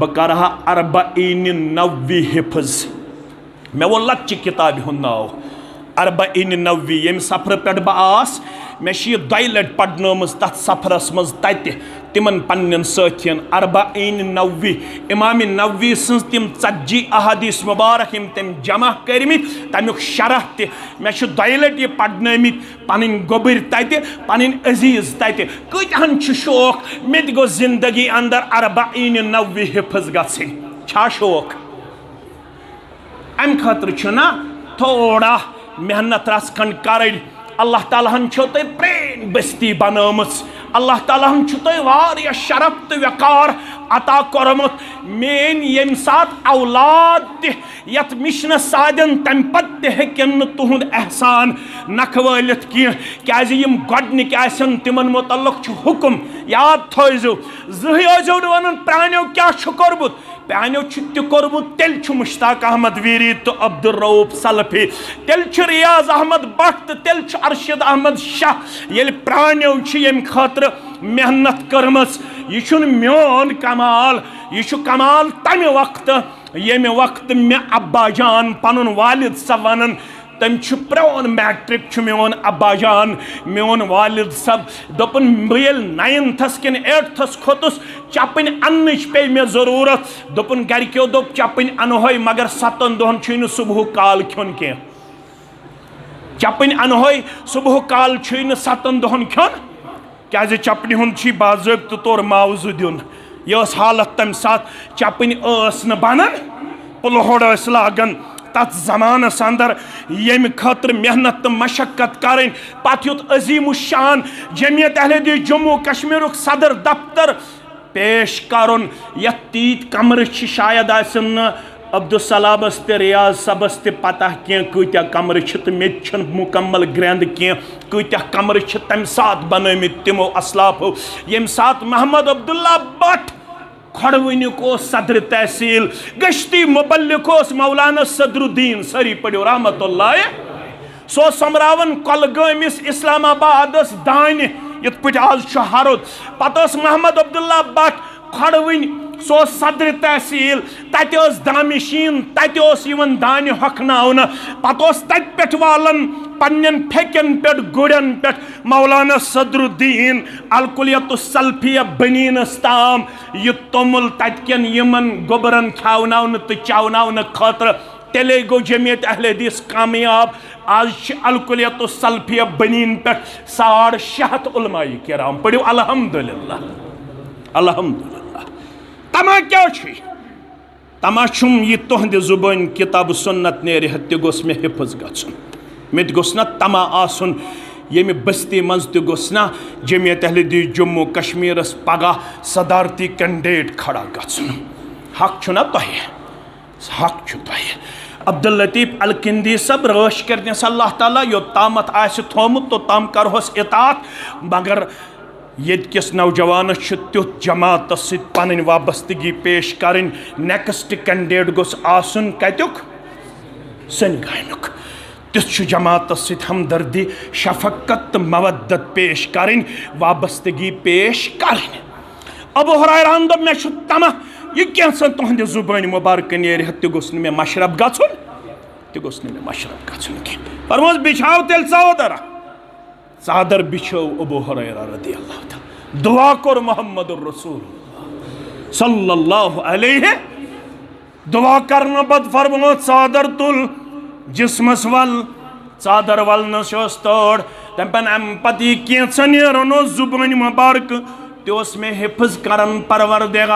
बह करहा अर्बईन नव्वी हिफ्ज मे वो लच्चे किताब हुंद नाव अर्बईन नव्वी यम सफर पे बह आस मे यह 2 लट पढ़नमज तथ सफरस मज तत तिमन पन्न साथियन अर्बईन नव्वी इमाम नव्वी सज तिम 40 अहादीस मुबारक यम तम जमा करमित तमुक शरह त मे 2 लट यह पढ़नमित पन गोबर तत पन अजीज तत कतहन शौक मे गो जिंदगी अंदर अर्बईन नव्वी हिफ्ज गछिन छा शौक अम खतर ना थोड़ा मेहनत रस खंड कर अल्लाह ताला छो तुम प्रेन बस्ती बनमच अल्लाह ताला तुम शरफ तो वकार अता कोरमुत मेन यम सात औलाद तथ मिशन सादन तम पत हेकन तुहद एहसान नख वालित क्या गोडनिक आसन तिमन मुतल्लक हुकुम याद थो जो वन प्रानो क्या कोरमुत प्यानो तोर्मुत तेल मुश्ताक अहमद वीरी तो अब्दुल रऊफ सलफी तेल रियाज अहमद भट्ट तो तेल अरशद अहमद शाह ये प्रानो यम खतर मेहनत कर्मस यह मोन कमाल यह कमाल तमि वक्त येमि वक्त मे अब्बा जान पनुन वालिद सब वनन तम प्रोन मैट्रिक मोन अब्बा जान मोन वालिद सब दोपन बल 9th किन 8th खोतुस चपन अन्न पे मे जरूरत दोपन गरक्यो दोप चपन अनहोय मगर 7 दोहन छुन सुबह काल खन कह चपन अनहोय सुबह काल छुन 7 दोहन खन क्या चपन हुंद बाज़ाब्त तौर मुआवजह दिन यह हालत तम सात चपन न बनन पुलहोड़ लागन तथ जमानस अंदर यम खतर मेहनत तो मशक्कत करें पत युत अजीम शान जमियत अहले जम्मू कश्मीर सदर दफ्तर पेश करुन यत तीत कमर शायद अब्दुलसलामस ते रियाज सबस ते पता कह कत्या कमर तो मे मुकम्मल ग्रंद कह कत्या कमर तम सात बनमित तिमो असलाफो यम सात मोहम्मद अब्दुल्ला भट्ट खड़वनिक सदर तहसील गश्ती मुबल्लिक मौलाना सदरुद्दीन सरी पड़ो रहमतुल्लाह सो समरावन कलगमिस इस्लामाबाद दान इत पे आज हरुद पत मोहम्मद अब्दुल्ला भट्ट खड़वन सो सदर तहसील तत दामिशीन तत दान हकन पत तत वालन पन्न फेकन पे गुड़न पे मौलाना सदरुद्दीन अलकुलियत सल्फिया बनीनस ताम यह तोमुल तन यमन गोबरन खवन तो चवन खतर तेले गो जमियत अहले हदीस कामयाब आज अलकुलियत सल्फिया बनीन पे 650 उलमाए किराम पढ़ो अल्हम्दुलिल्लाह अल्हम्दुलिल्लाह तमा क्या तमा यह तुहद जुबान किताब सुन्नत नेरह तह गोस मे हिफज गन मे गोस ना तमा आसन येमि बस्ती मज तह गोस ना जमियत अहले हदीस जम्मू कश्मीर पगह सदारती कैंडिडेट खड़ा गन हक ना तह हक तह अब्दुल लतीफ़ अल किंदी सब रश कर अल्लाह ताला योतामत आसि थोमुत तोताम करहोस इतात मगर यस नौजवानस तुथ जमात पन वाबस्तगी पेश करें नेक्स्ट कैंडिडेट गोस आसन कत्युक सन गामुक तिथ जमात हमदर्दी शफकत मवद्दत पेश करें वाबस्तगी पेश करें अबू हुरैरा दोप मे तमा यह कैसा तुहद जुबान मुबारक नेरह तह गोस मे मशरब गन तह गोस मे मशरब गन कह फरमोस बिछाव तेल चादर चादर बिछो अबू हुरैरा रदियल्लाहु ताला दुआ कर मोहम्मदुर रसूलुल्लाह सल्लल्लाहु अलैहि दुआ करने पत फरमो चादर तुल जिस्मस वल चादर वलनस तोड़ तम पे कैसा नेरान जुबान मुबारक तोस में हिफज करन परवरदिगार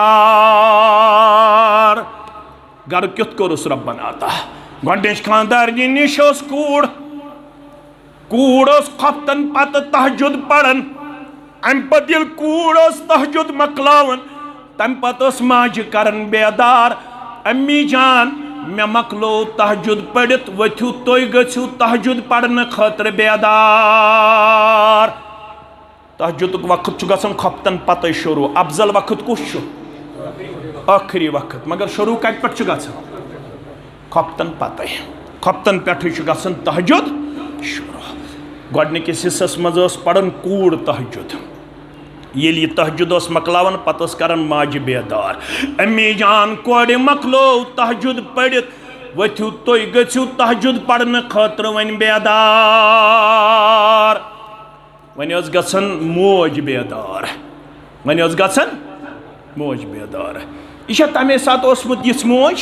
गर क्युत कोरुस रब्बन आता गोडनिच खानदारनी निश कूड़ कूड़ खफ्तन पत तहजुद पढ़न अम पत ये कूड़ तहजुद मकलावन तम पत माज करन बेदार अम्मी जान मे मकलो तहजुद पढ़ित वथु तुय गु तहजुद पढ़ने खतर बेदार तहजुद वक्त गसन खफ्तन पत शुरू अफजल वक्त कुछ आखिरी वक्त मगर शुरू कत पे खफ्तन पत खफ्तन पे गसन तहजुद शुरू गोडनिकिस हिस्सस मज पढ़न कूड़ तहजुद ये तहजुद मकलावन पत करन माज बेदार अम्मी जान कोड़ मकलो तहजुद पढ़ित वथु तुय गु तहजुद पढ़ने खतर वन बेदार वन गसन मोज बेदार वन गसन मोज बेदार यह तमे सात ओसमुत यिस मोज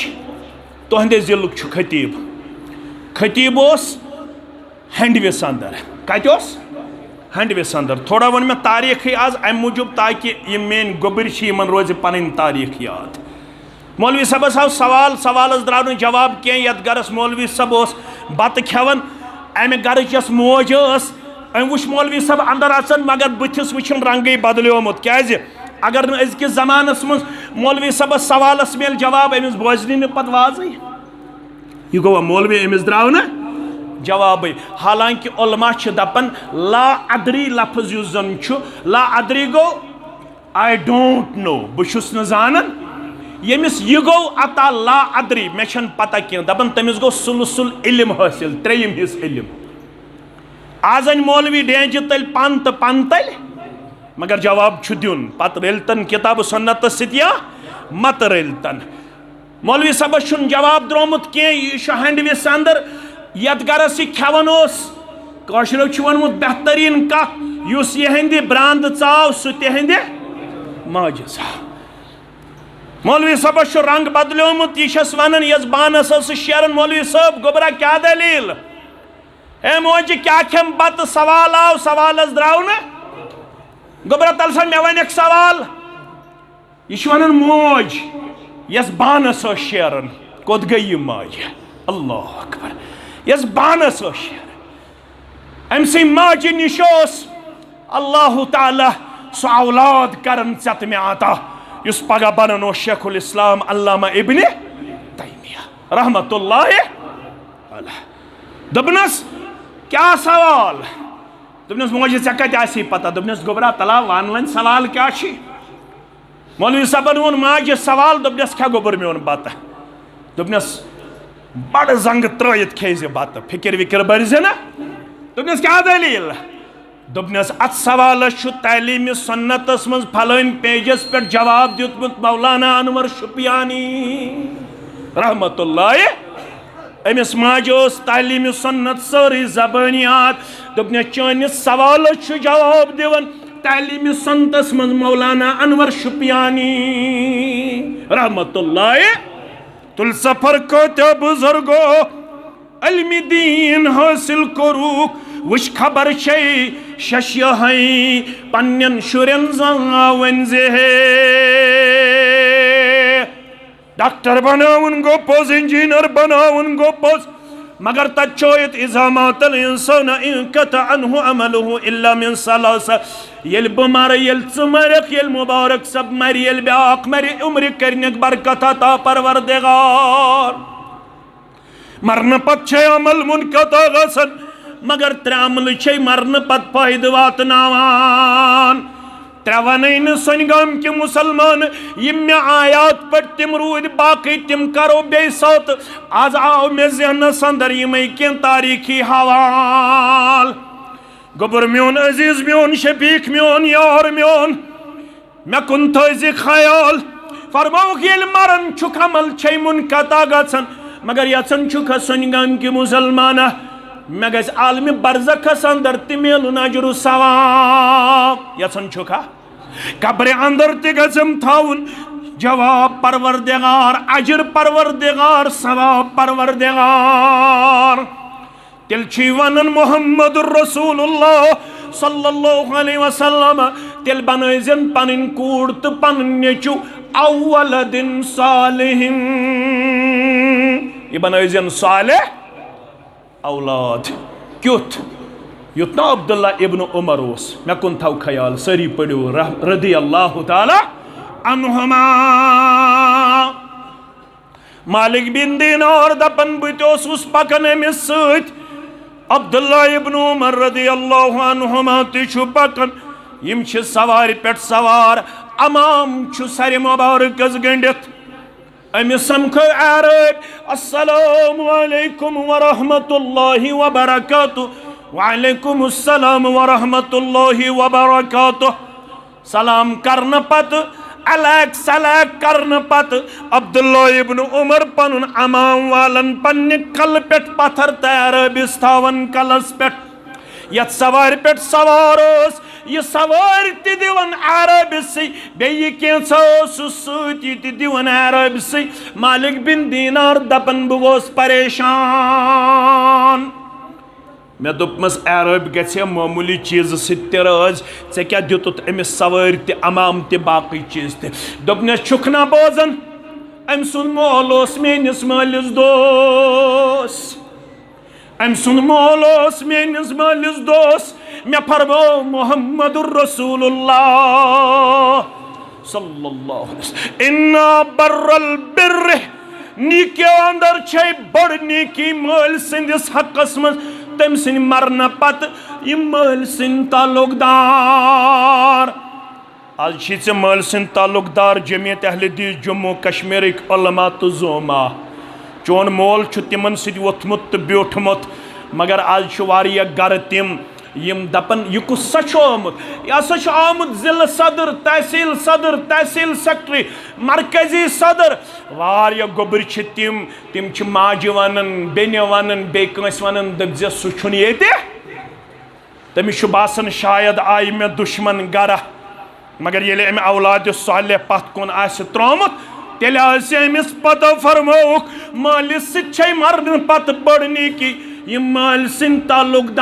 तुहदे जिलुक खतीब खतीब हंडविस अंदर कत हंडविस अंदर थोड़ा वन मे तारीख आज अम मूजूब ताकि ये मेन गोबर रोज पन तारीख याद मौलवी सबस आव सवाल सवाल द्राव जवाब कह ये गरस मौलवी सब बत खेवन अमि गर मोज अम वो मौलवी सब अंदर आन मगर बुथिस वुन रंगे बदलोमुत क्या अगर अजकिस जमानस मज मौलवी सब सवालस मेल जवाब अमिस बोजन पे वाज यह गो मौलवी अमिस द्राव ना जवाब हालांकि उलमा दपन ला अदरी लफ्ज युस जन ला अदरी गो आई डोंट नो बहुस न जानन यमिस यह गो अता ला अदरी मे पता कह दपन तमिस गो सुलसुल इल्म हासिल त्रेयम हिस इल्म आज अन मौलवी डेंज तल पन तो पन तल मगर जवाब दिन पत रलतन किताब सुन्नत सिया मत रलतन मौलवी सबस जवाब द्रोमुत कह हंडविस अंदर यत गरस खेवन कशरो वोनमुत बेहतरीन कस यहंद ब्रांद चाव सह तिहंद माज चाव मौलवी सबस रंग बदलोमुत यह वन यस बानस शेरन मौलवी साहब गोबरा क्या दलील ए मोज क्या खेम बत सवाल आव सवालस द्राव न गोबरा तल सा मे वन सवाल यह वन मोज यस बानस शेरन कोत गई माज अल्लाह अकबर यस बानस शेर अम सी माज निश अल्लाह ताला सो औलाद करन चत मे आता इस पगह बनन शेखुल इस्लाम अल्लामा इब्ने तैमिया रहमतुल्लाह अलैह दबनस क्या सवाल दबनस मोज ऐ कत आसी पता दबनस गोबरा तला वन वन सवाल क्या मौलवी साहबन वोन माज सवाल दबनस क्या गोबर मे बत दबनस बड़ जंग त्रयत खेज बत फिक्र विक्र बरजे ना दबनस क्या दलील दबनस अत सवाल तलीम सुन्नतस मज फलान पेजस पे जवाब दितमुत मौलाना अनवर शुपियानी रहमतुल्लाह अमिस माज तलीम सुन्नत सारी जबानियात दबनस चानिस सवाल जवाब दिवन तलीम सुन्नतस मज मौलाना अनवर शुपियानी रहमतुल्लाह तुल सफर को ते बुजुर्गो अलमी दीन हासिल करूक वुश खबर छे शश्य है पन्नन शुरन जावन जे डॉक्टर बनावन गो पोज इंजीनियर बनावन गो पोज मगर तचोयत इजामातल इंसान इनकत अनहु अमलहु इल्ला मिन सलासा यल बमर यल चमरक यल मुबारक सब मर यल ब्याक मर उम्र करने बरकत अता परवरदिगार मरन पत छे अमल मुनकता गसन मगर त्रे अमल छे मरन पत फायद वातनावान त्रे वन सन गम के मुसलमान यम मे आयात पे तिम रूद बाकी तिम करो बे सात आज आओ मे जहनस अंदर यम कह तारीखी हवाल गोबर मोन अजीज मोन शफीक मोन यार मोन मे कुन थी ख्याल फरमाओ ये मरन छुक अमल छे मुनकता गसन मगर यचन छुक सन गम के मुसलमान मे गस आलम बरज़खस अंदर ते मेलुन अजर सवाब यचन छुका कब्र अंदर ते गजम थाउन जवाब परवरदिगार अजर परवरदिगार सवाब परवरदिगार तिल छी वनन मुहम्मदुर रसूलुल्लाह सल्लल्लाहु अलैहि वसल्लम तिल बनैजन पनिन कूड़ तो पनिन नेचु अव्वल दिन सालिहिन ये बनैजन सालिह औलाद क्युत युत ना अब्दुल्ला इब्न उमर मे कुन थव ख्याल सारी पढ़ो रदी अल्लाह ताला अन्हुमा मालिक बिन दीनार दपन बस पकन अमिस सत अब्दुल्ला इब्न उमर रदी अल्लाह अन्हुमा तु पकन यम सवार पे सवार अमाम सर मुबारकस गंडित अमिस समखो आरब अस्सलामु अलैकुम व रहमतुल्लाहि व बरकातुहू वालेकुम अस्सलाम व रहमतुल्लाहि व बरकातुहू सलाम करन पत अलग सलाक करन पत अब्दुल्ला इब्न उमर पनुन अमाम वालन पन्ने कल पे पत्थर तैरबिस थावन कलस पे यत सवार पे सवार यह सवार दिवन अरबिस बे दिवन अरबिस मालिक बिन दीनार दपन बस परेशान मे दोपमस अरब गए मामूली चीज सज ऐ क्या दितुत अमिस सवार ते अमाम ते बाकी चीज ते दोपनस छुकना बोजन अम सुन मोल मेनिस मालिस दोस अम सुन मोल मेनिस मालिस दोस मे फरमो मुहम्मदुर रसूलुल्लाह सल्लल्लाहु अलैहि वसल्लम इन्ना बर्रल बिर्र नीके अंदर छे बड़ नीकी माल सिंदिस हकस मज तम सिन मरन पत यम माल सिन ताल्लुकदार आज छे माल सिन ताल्लुकदार जमीयत अहले हदीस जम्मू कश्मीर उलमा तो जोमा चोन मोल छु तिमन सिद वोथमुत तो ब्योठमुत मगर आज छु वारिया गर तिम यम दपन यह कुस आमुत यह आमुत जिला सदर तहसील सेक्रेटरी मरकजी सदर वारिया गोबर तिम माजि वनन बेन वनन बेस वनन दपजे सह ये तमिस बासन शायद आई मे दुश्मन गर मगर ये अमे औलाद साले पत कुन त्रोमुत तेल अमिस पतो फरमोक मालिस सै मरन पत बड़ने की ये माल सिंह ताल्लुकदार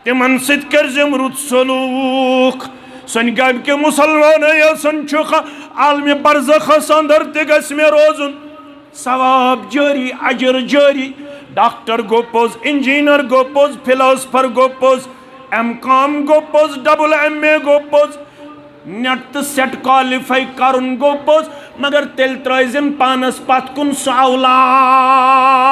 तिमन सत करजम रुत सलूक सन गब के मुसलमान सन आलम बरज़खस अंदर तस मे रोजुन सवाब जारी अजर जारी डॉक्टर गो पोज इंजीनियर गो पोज फिलोसफर गो पोज M.Com गो पोज MA गो पोज नेट तो सेट क्वालिफाई करुन गो पोज मगर तेल त्रजन पानस पत कुन सह औलाद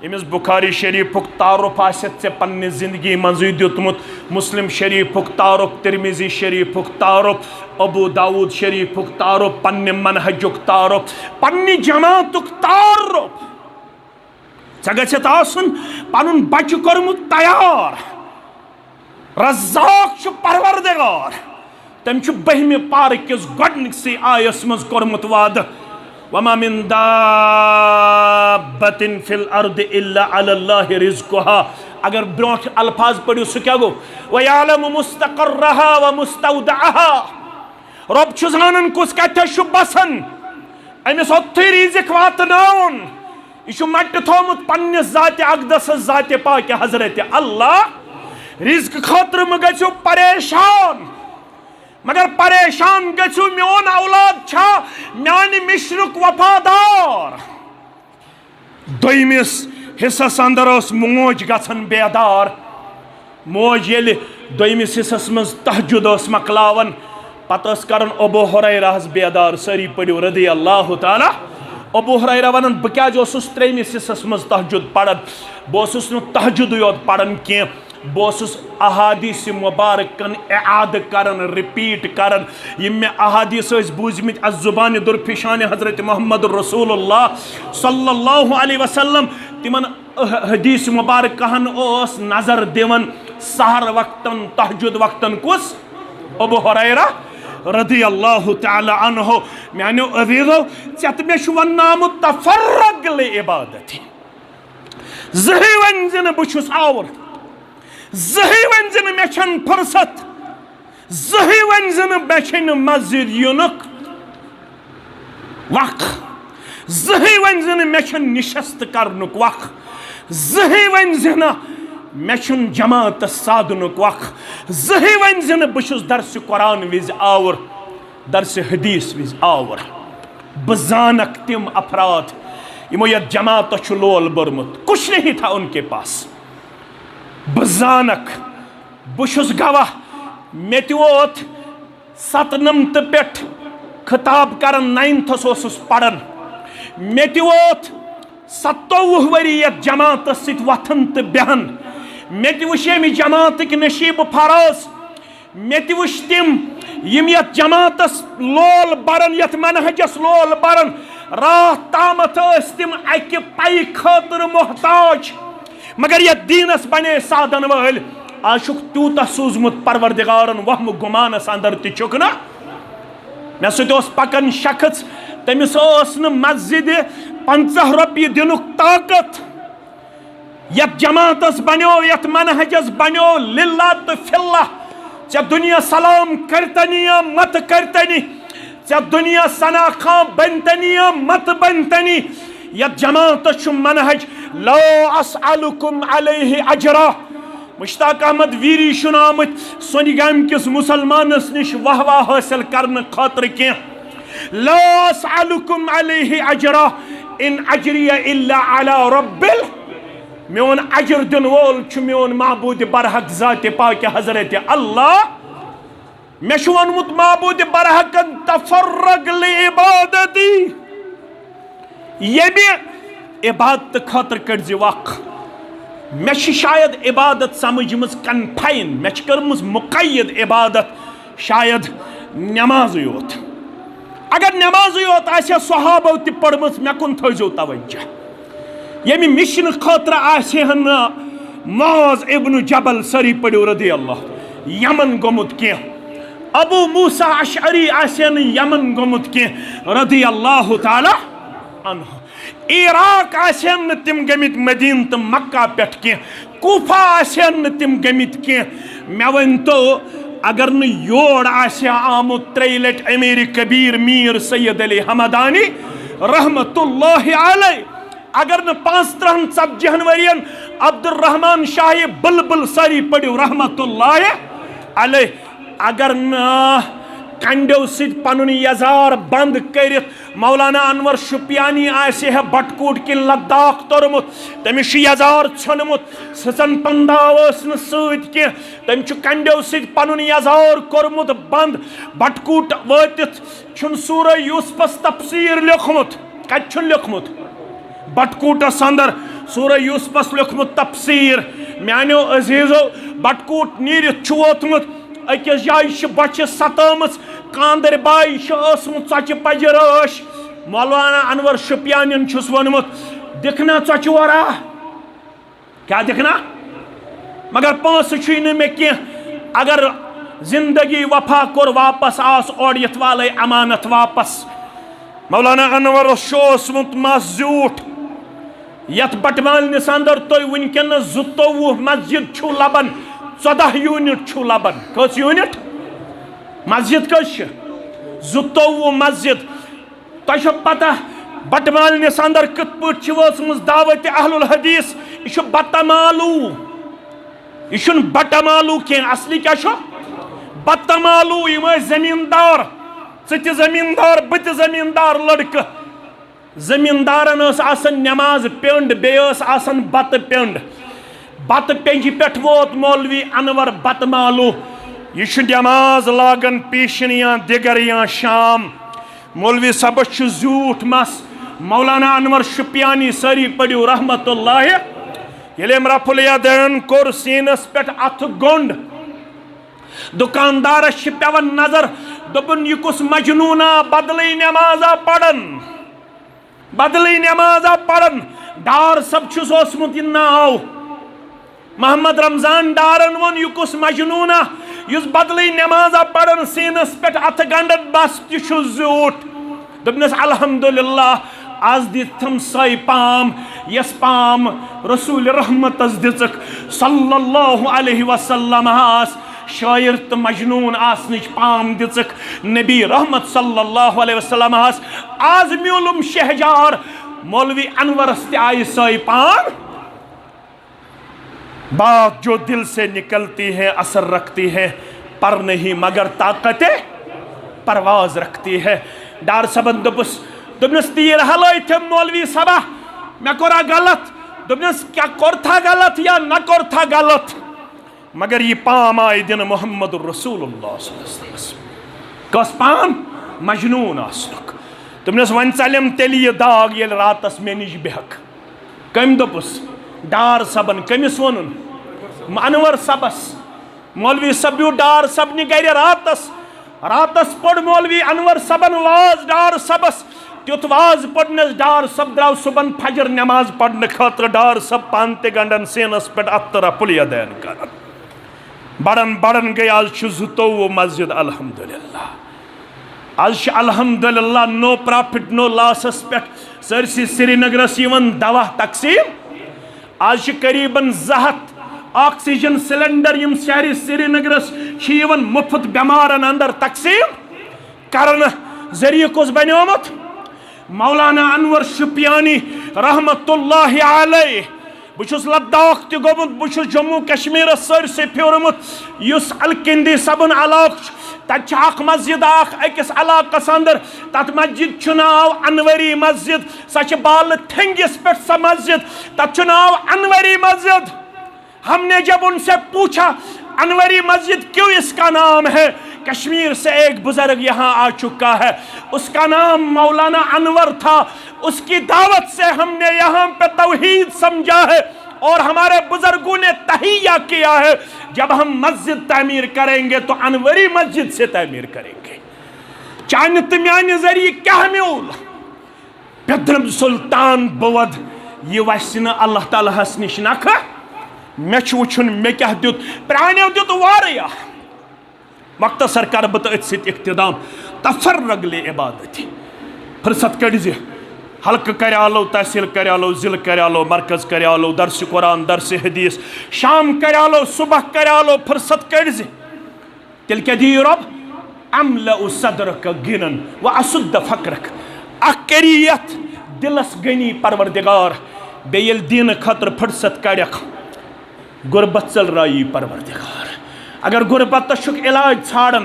इमिस बुखारी शरीफुक तारुफ आसे पन्ने जिंदगी मज दितमुत मुस्लिम शरीफुक तारुफ तिरमिजी शरीफुक तारुफ अबू दाऊद शरीफुक तारुफ पन्ने मनहजुक तारुफ पन्ने जमातुक तारुफ गछत आसुन पनुन बच्चु कोरमुत तैयार रज़्ज़ाक़ परवरदिगार तम बहमे पार किस गोडनिकसी आयस मज कोरमुत वाद वमा मिन दाब्बतिन फिल अर्द इल्ला अलल्लाहि रिज़्क़ुहा अगर ब्रोठ अल्फाज पढ़ो सह क्या गो वयअलमु मुस्तक़र्रहा व मुस्तौदअहा रब छु जानन कुस कथे छु बसन अमिस ओत्थै रिज़्क़ वातनाउन यह मट थोमुत पन्निस ज़ाते अक़दस ज़ाते पाक हज़रत अल्लाह रिज़्क़ खातिर म गछो परेशान मगर परेशान गछो मोन औलाद छा म्यानि मिश्रुक वफादार दोयमिस हिस्सस अंदर मोज गछन बेदार मोज येल दोयमिस हिस्सस मज तहज्जुद मकलावन पत करन अबू हुरैरा बेदार सारी पढ़ो रदी अल्लाह ताला अबू हुरैरा वनान बह क्या त्रेमिस हिस्सस मज तहज्जुद पढ़न बह तहज्जुद योत पढ़न कह बह अहादीस मुबारकन एआद करन रिपीट करन यम मे अहादीस बूजमित अज़ुबान दुरफिशान हज़रत मोहम्मद रसूलुल्लाह सल्लल्लाहु अलैहि वसल्लम तिमन हदीस मुबारक कहन ओस नजर दिवन सहर वक्तन तहज्जुद वक्तन कुस अबू हुरैरा रदी अल्लाह तआला अन्हु म्यानो अज़ीज़ो चत मे वन आमुत तफर्रग ले इबादत ज़ही वन जन बुछुस आवर ज़ही वन जन मे छन फुर्सत ज़ही वन जन मे छन मस्जिद युनुक वक़ ज़ही वन जन मे छन निशस्त करनुक वक़ ज़ही वन जन मे छन जमात साधनुक वक़ ज़ही वन जन बुछुस दर्स कुरान विज आवर दर्स हदीस विज आवर बह जानक तिम अफराद यमो यह जमात छु लोल बरमुत कुछ नहीं था उनके पास बह जानक बुछुस गवाह मे तोत सतनमत पे खिताब करन 9th पढ़न मे तोत 27 वरी यह जमात सत वथन तो बेहन मे तुश अमि जमात नशीब फराज मे तुश तिम यम यथ जमात लोल बरन यथ मनहजस लोल बरन रात तामत तिम अकि पै खातिर मोहताज मगर यह दीनस बने साधन वल आज तूत सूजमुत परवरदिगारन वहम गुमानस अंदर तुक ना मे सत पकन शख्स तमिस मस्जिद 50 रपये दिनुक ताकत यथ जमातस बनो यथ मनहजस बनो लिल्लाह तो फिल्लाह चे दुनिया सलाम करतनी या मत करतनी चे दुनिया सना खां बनतनी या मत बनतनी यथ जमातस मनहज ला अस्अलुकुम अलैहि अजरा मुश्ताक अहमद वीरी शुनामत सोनि गम किस मुसलमानस निश वाहवा हासिल करने खातिर कह ला अस्अलुकुम अलैहि अजरा इन अजरिया इल्ला अला रब्बिल मोन अजर दिन वोल मोन महबूद बरहक ज़ात पाक हज़रत अल्लाह मे वोनमुत महबूद बरहकन तफर्रग लिइबादती ये इबादत खातिर कर वक़ मे शायद इबादत समझ कन्फाइन मे कर्मज मुक़य्यद इबादत शायद नमाज योत अगर नमाज योत आसे सहाबो त पढ़मस मे कुन थो तवज्जो यमि मिशन खतर आसेहन मुआज इब्न जबल सरी पड़ो रदी अल्लाह यमन गोमुत के अबू मूसा अशअरी आसेन यमन गोमुत के रदी अल्लाह ताला अन्हु इराक आसेन तिम गमित मदीन तो मक्का पेट के कूफा आसेन तिम गमित के मे वन तो अगर न योर आसे आमुत 3 लट अमीर कबीर मीर सैयद अली हमदानी रहमतुल्लाहि अलैह अगर न 35 वरियन अब्दुर्रहमान शाह बुलबुल सरी पड़ो रहमतुल्लाहि अलैह अगर न कंडो सिद पनुन यजार बंद कर मौलाना अनवर शुपियानी आसे है बटकूट कि लद्दाख तोरमुत तमिश यजार छनमुत सचन पंदावस न सत के तम कंडो सिद पनुन यजार कोरमुत बंद बटकूट वतित छुन सूरह यूसुफस तफसीर लिखमुत कत लिखमुत बटकूटस अंदर सूरह यूसुफस लिखमुत तफसीर म्यानो अजीजो बटकूट नीरित वोतमुत अकिस जाय बच्चे सतमच कांदर बाई च्चे पजरश मौलाना अनवर शुपियान वोनमुत दिखना च्चे वरा क्या दिखना मगर पांस मे कह अगर जिंदगी वफा कोर वापस आस और यथ वाले अमानत वापस मौलाना अनवर ओसमुत मस झूठ यथ बटमालनिस अंदर तुम वनकन 22 मस्जिद छु लबन 14 यूनिट छु लबन कस यूनिट मस्जिद कस 22 मस्जिद तुझ पता बटमालनिस अंदर कत पे वचम दावत अहलुल हदीस यह बतमालू यह बटमालू कह असली क्या बतमालू यम जमींदार च जमींदार बत जमींदार लड़क जमींदारन नमाज पेंड बेन बत पेंड बत पेंज पे वोत मौलवी अनवर बतमालू यह नमाज लागन पीशन या दिगर या शाम मौलवी सबस झूठ मस मौलाना अनवर शुपियानी सरी पड़ो रहमतुल्लाहि यम रफुल यदैन कोर सीनस पे अथ गोंड दुकानदारस पेवन नजर दोपन यह कुस मजनूना बदली नमाजा पढ़न बदली नमाजा पढ़न डार सब ओसमुत यह नाव मोहम्मद रमजान डारन वोन यह कुस मजनूना युस बदली नमाजा पढ़न सीनस पे अथ गंडन बस तह झूठ दोपनस अल्हम्दुलिल्लाह आज दिथम सै पाम यस पाम रसूल रहमतस दिचक सल्लल्लाहु अलैहि वसल्लम शायर तो मजनून आसनिच पाम दिचक नबी रहमत सल्लल्लाहु अलैहि वसल्लम आज म्यूलुम शहजार मौलवी अनवरस आय सै पाम बात जो दिल से निकलती है असर रखती है पर नहीं मगर ताकत परवाज रखती है डार सबन दोपनस तीर हल मौलवी सबा मे कोरा गलत दोपनस क्या कोरथा गलत या न कोरथा गलत मगर ये पाम आय दिन मोहम्मद रसूलुल्लाह कस पाम मजनून आसनुक दोपनस वन चलम तेल यह दाग ये रातस मे निश बेहक कम दोपस डार सबन कमिस वनुन अनवर सबस मौलवी सब्यू डार सबनि गर रातस रातस पड़ मौलवी अनवर सबन वाज डार सबस तुथ वाज पड़नस डार सब द्राव सुबन फजर नमाज पढ़ने खतर डार सब पान ते गंडन सेनस पे अतर पुल यदैन कर बड़न बड़न गई आज 22 मस्जिद अल्हम्दुलिल्लाह आज अल्हम्दुलिल्लाह नो प्रॉफिट नो लॉसस पे सरसी श्रीनगरस दवा तकसीम आज करीबन 200 ऑक्सीजन सिलेंडर यम शहर श्रीनगरस मुफ्त बेमारन अंदर तकसीम करन जरिए कुस बनोमुत मौलाना अनवर शुपियानी रहमतुल्लाहि अलैह बुछुस लद्दाख ते गोमुत बुछुस जम्मू कश्मीर सरसे फ्योरमुत युस अलकिंदी सबन अलाक तत मस्जिद अकिस अलाकस अंदर तत मस्जिद छु नाव अनवरी मस्जिद सच बाल थंगिस पे स मस्जिद तत छु नाव अनवरी मस्जिद हमने जब उनसे पूछा अनवरी मस्जिद क्यों इसका नाम है कश्मीर से एक बुजुर्ग यहाँ आ चुका है उसका नाम मौलाना अनवर था उसकी दावत से हमने यहाँ पे तौहीद समझा है और हमारे बुजुर्गों ने तहिया किया है जब हम मस्जिद तामीर करेंगे तो अनवरी मस्जिद से तामीर करेंगे चान तम्यान जरिए क्या म्यूल पेद्रम सुल्तान बवद ये वस न अल्लाह तालाहस निश नख मे वुन मे क्या दुत प्राण्यों दुत वारिया मख्तसर कर बह तो इख्तिदाम तफर्रग ले इबादत फुर्सत कड़ हल्क करो तहसील करो जिल करो मरकज करो दरस कुरान दरस हदीस शाम करो सुबह करो फुर्सत कड़ तेल क्या दी रब अमल सदरक गिनन व असुद फक्रक अकरियत दिलस गनी परवरदिगार बेल दिन खतर फुर्सत कड़क गुरबत चल राई परवरदिगार अगर गुरबत इलाज छाड़न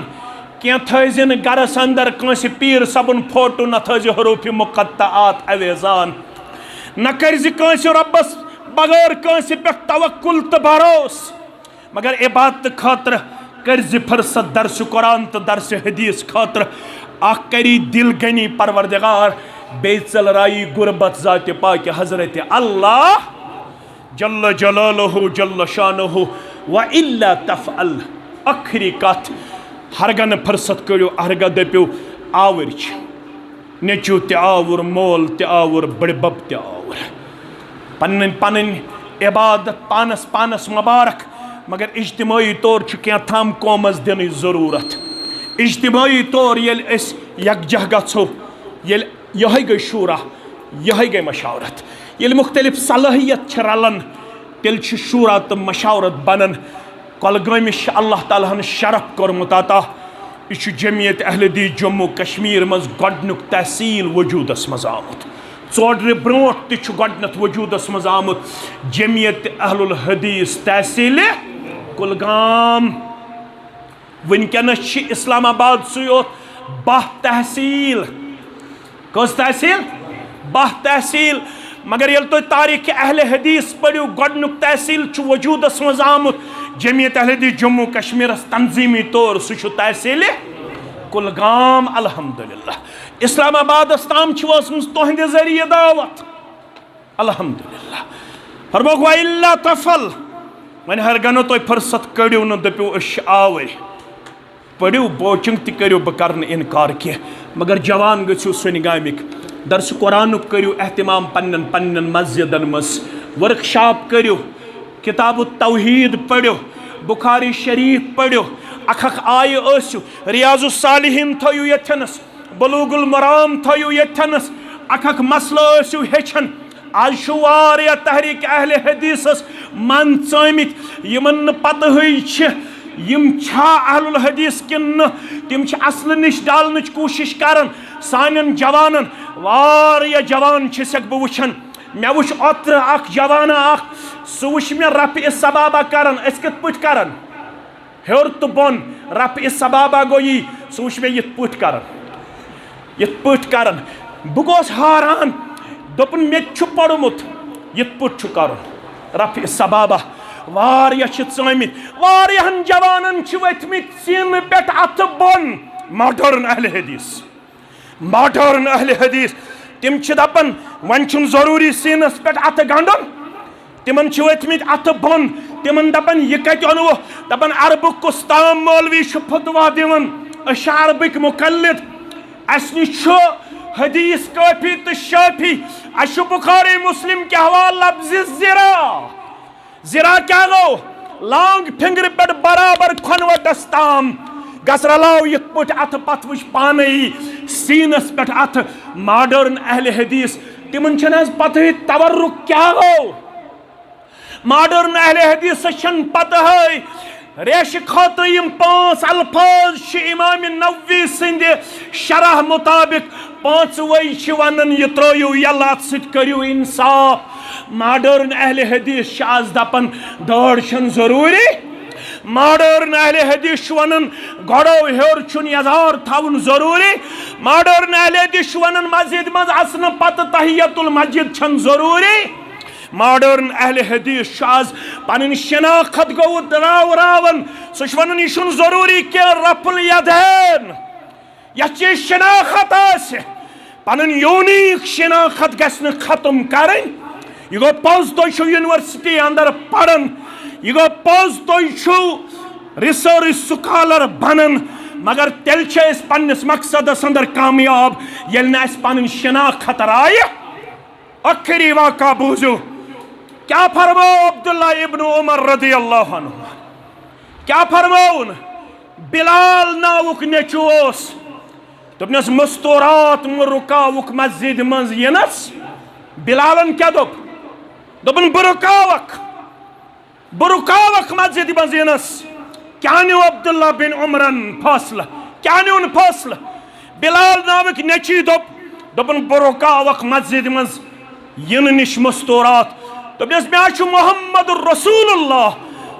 क्या थन गरस अंदर कंस पीर सबन फोटो न हरूफ मुकत्ताआत अवेजान न कर रब्बस बगैर कंस पे तवक्कुल तो भरोस मगर इबादत खातर कर फुर्सत दरस कुरान तो दरस हदीस खातर करी दिल गनी परवरदिगार बे चल राई गुरबत जात पाक हजरत अल्लाह जल्ल जलालहु जल्ल शानहु व इल्ला तफअल आखिरी कथ हरगन फुर्सत करो हरगा दपो आवर नेचू ते आवर मोल ते आवर बड़बब ते आवर पन पन इबादत पानस पानस मुबारक मगर इज्तिमाई तौर क्या थम कौमस दिन जरूरत इज्तिमाई तौर यकजह गो ये गई शूरा यह गई मशावरत ये मुख्तलिफ सलाहियत रलन तेल शूरा तो मशावरत बनन कलगमिश अल्लाह ताला शरफ कोरमुत अता यह जमियत अहल दीस जम्मू कश्मीर मज गोडनुक तहसील वजूदस मज आमुत चोड्र ब्रोट तह गोडनथ वजूदस मज आमुत जमियत अहलुल हदीस तहसील कुलगाम वनकनस इस्लामाबाद सुयोत 12 तहसील कस तहसील 12 तहसील मगर ये तुम तारीख अहल हदीस पढ़ो गोडनुक तहसील वजूदस मज आमुत जमियत अहल हदीस जम्मू कश्मीर तंजीमी तौर सह तहसील कुलगाम अल्हम्दुलिल्लाह इस्लामाबाद ताम तुहद जरिए दावत अल्हम्दुलिल्लाह फरमोक वइल्ला तफल वन हरगनो तुम फुर्सत कड़ो न दपो आवर पढ़ो कोचिंग तह करो बह कर इनकार कह मगर जवान गो सन गामिक दरस कुरान करो एहतमाम पन्न पन्न मस्जिदन मज वर्कशॉप करो किताब तौहीद पढ़ो बुखारी शरीफ पढ़ो अख आय रियाजुस सालिहीन थो यथनस बलूगुल मराम थो यथनस अख मसल हेचन आज वारिया तहरीक अहल हदीसस मन चमित यमन पत यम अहलुल हदीस किन तिम असल निश डालन कोशिश कर सान जवानन वारिया जवान बह वुचन मे वुच ओत्र अख जवाना अख सह वुच मे रफ सबाबा करन कत पट करन हेर तो बोन रफ सबाबा गो यी सह वुच मे यिथ पट करन बह गोस हारान दोपन मे पढ़मुत यिथ पट करन रफ सबाबा वारिया चमित वारियाहन जवानन वथमित सीन पे अथ बोन मॉडर्न अहल हदीस तिम दपन वन जरूरी सीनस पे अथ गंडन तिमन वथमित अथ बोन तिमन दपन यह कत अनु दपन अरबुक कुस्ताम मौलवी फतवा दिवन अरबिक मुकल्लिद अस निश हदीस काफी तो शाफी अश बुखारी मुस्लिम के हवाले लफ्ज़ ज़िरा क्या गो लांग फिंगर पे बराबर खनवटस ताम गस रलाव यथ पे अथ पत वुच पान सीनस पे अथ मॉडर्न अहल हदीस तिमन पत तवर्रुक क्या गो मॉडर्न अहल हदीस पत रेश खतर यम 5 अल्फाज इमाम नववी सिंध शरह मुताबिक 5 वही वन यह त्रो यल्ला करो इंसाफ मॉडर्न अहल हदीस आज दपन दाड़ जरूरी मॉडर्न अहल हदीस वन गड़ो हेर यजार थवन जरूरी मॉडर्न अहल हदीस वन मस्जिद मज असन पत तहियतुल मस्जिद जरूरी मॉडर्न अहल हदीस आज पन शनाखत गो रावन सह वन यह जरूरी कि रफुल यदैन ये शनाखत पन यूनिक शनाखत गि खत्म करें यह गो पोज तुम यूनिवर्सिटी अंदर पढ़न यह गो पोज तुम रिसर्च स्कॉलर बनन मगर तेल पन्नस मकसदस अंदर कामयाब ये पन शनाखत आय आखिरी वाक़ा बूझो क्या फरमाओ अब्दुल्ला इब्न उमर रदियल्लाहु अन्हु क्या फरमाउन बिलाल नावुक नेचुस दोपनस मस्तूरात रुकावुक मस्जिद मज यनस बिलालन क्या दोपन बुरुकावक मस्जिद मज यनस क्या न्यू अब्दुल्ला बिन उमरन फैसला क्या न्यून फैसला बिलाल नावुक नेची दोपन बुरुकावक मस्जिद मज यन निश मस्तूरात दोपनस मे मोहम्मद रसूलुल्लाह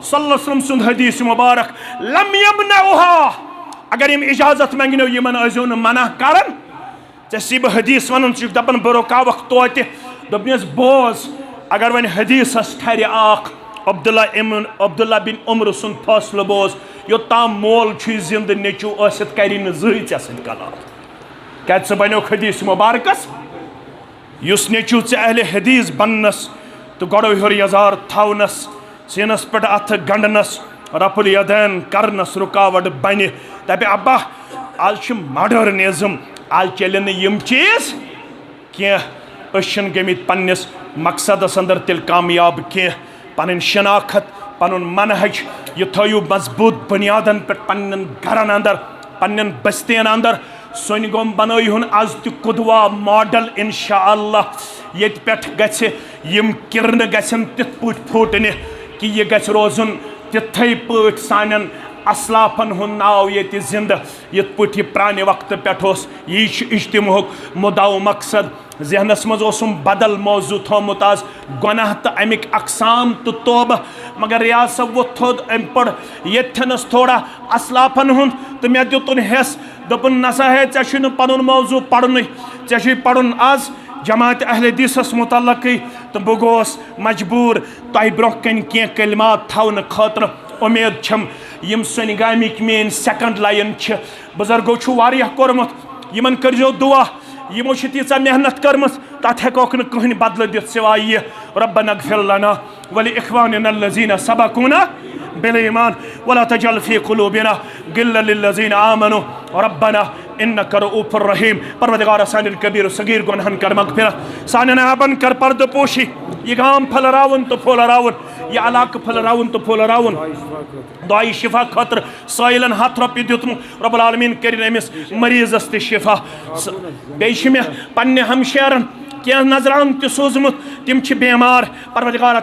सल्लल्लाहु अलैहि वसल्लम सुंद हदीस मुबारक लम यमनउहा अगर यम इजाजत मंगनो यमन अजो न मना करन जैसे बह हदीस वनन दपन बरोकावक तोते दोपनस बोज अगर वन हदीस ठहर आख अब्दुल्ला बिन उमर सुंद फैसला बोज योताम मोल जिंद नेचू असित कर जत कलाल क्या बनो हदीस मुबारकस युस नेचू अहले हदीस बनस तो गड़ो हर यजार थवनस सीनस पे अथ गंडनस रफुल यदैन करनस रुकावट बन दप अब्बा आज मॉडर्निज्म आज चलन यम चीज कह गमित पन्निस मकसदस अंदर तिल कामयाब कह पन शनाखत पन मनहज यह थयु मजबूत बुनियादन पे पन गरन अंदर पन बस्तियन अंदर सोन गोम बनोन आज तुदवा मॉडल इंशाअल्लाह ये पे गम किरण गन तिथ पे फुटने कि यह गछ रोजन तिथे पट सान असलाफन हुन नाव ये जिंद ये पे प्राने वक्त पे यह इज्तिमाहुक मुद्दा मकसद जहनस मजम बदल मौजू थोमुत आज गुनाह तो अमिक अकसाम तो तोबह मगर यह सब वो थोद अम पड़ येनस थोड़ा असलाफन हुन तो मे दुन हेस दोपन नसा है ऐ पन मौजू पढ़न ऐ पढ़न आज जमात अहले हदीसस मुतल्लक तो बह गोस मजबूर तह ब्रोह कन कह कलिमात थवन खतर उम्मीद छम यम सन गामिक मेन सेकंड लाइन बुजुर्गो कोर्मुत यमन करजो दुआ यमो तीचा मेहनत कर्मस तथ हेकोक न कहन बदल दित सिवाय यह रब्बना इग़फिर लना व लिइख्वानिना अल्लज़ीना सबक़ूना बिल ईमान वला तजअल फ़ी क़ुलूबिना गिल्लन लिल्लज़ीना आमनू रब्बना इन्नका रऊफ़ुर रहीम परवरदिगार सानिर कबीर सगीर गुनहन कर मग़फ़िरत सानिन आबन कर पर्द पोशी यह गाम फलरावन तो फुलरावन यह इलाक फलरावन तो फुलरावन दुआई शिफा खतर साइलन हथ रपि दितमु रब्बुल आलमीन करिन अमिस मरीजस ते शिफा बेश मे पन्ने हमशेरन क्या नजरान ते सोजमुत तिम छ बीमार परवरदिगार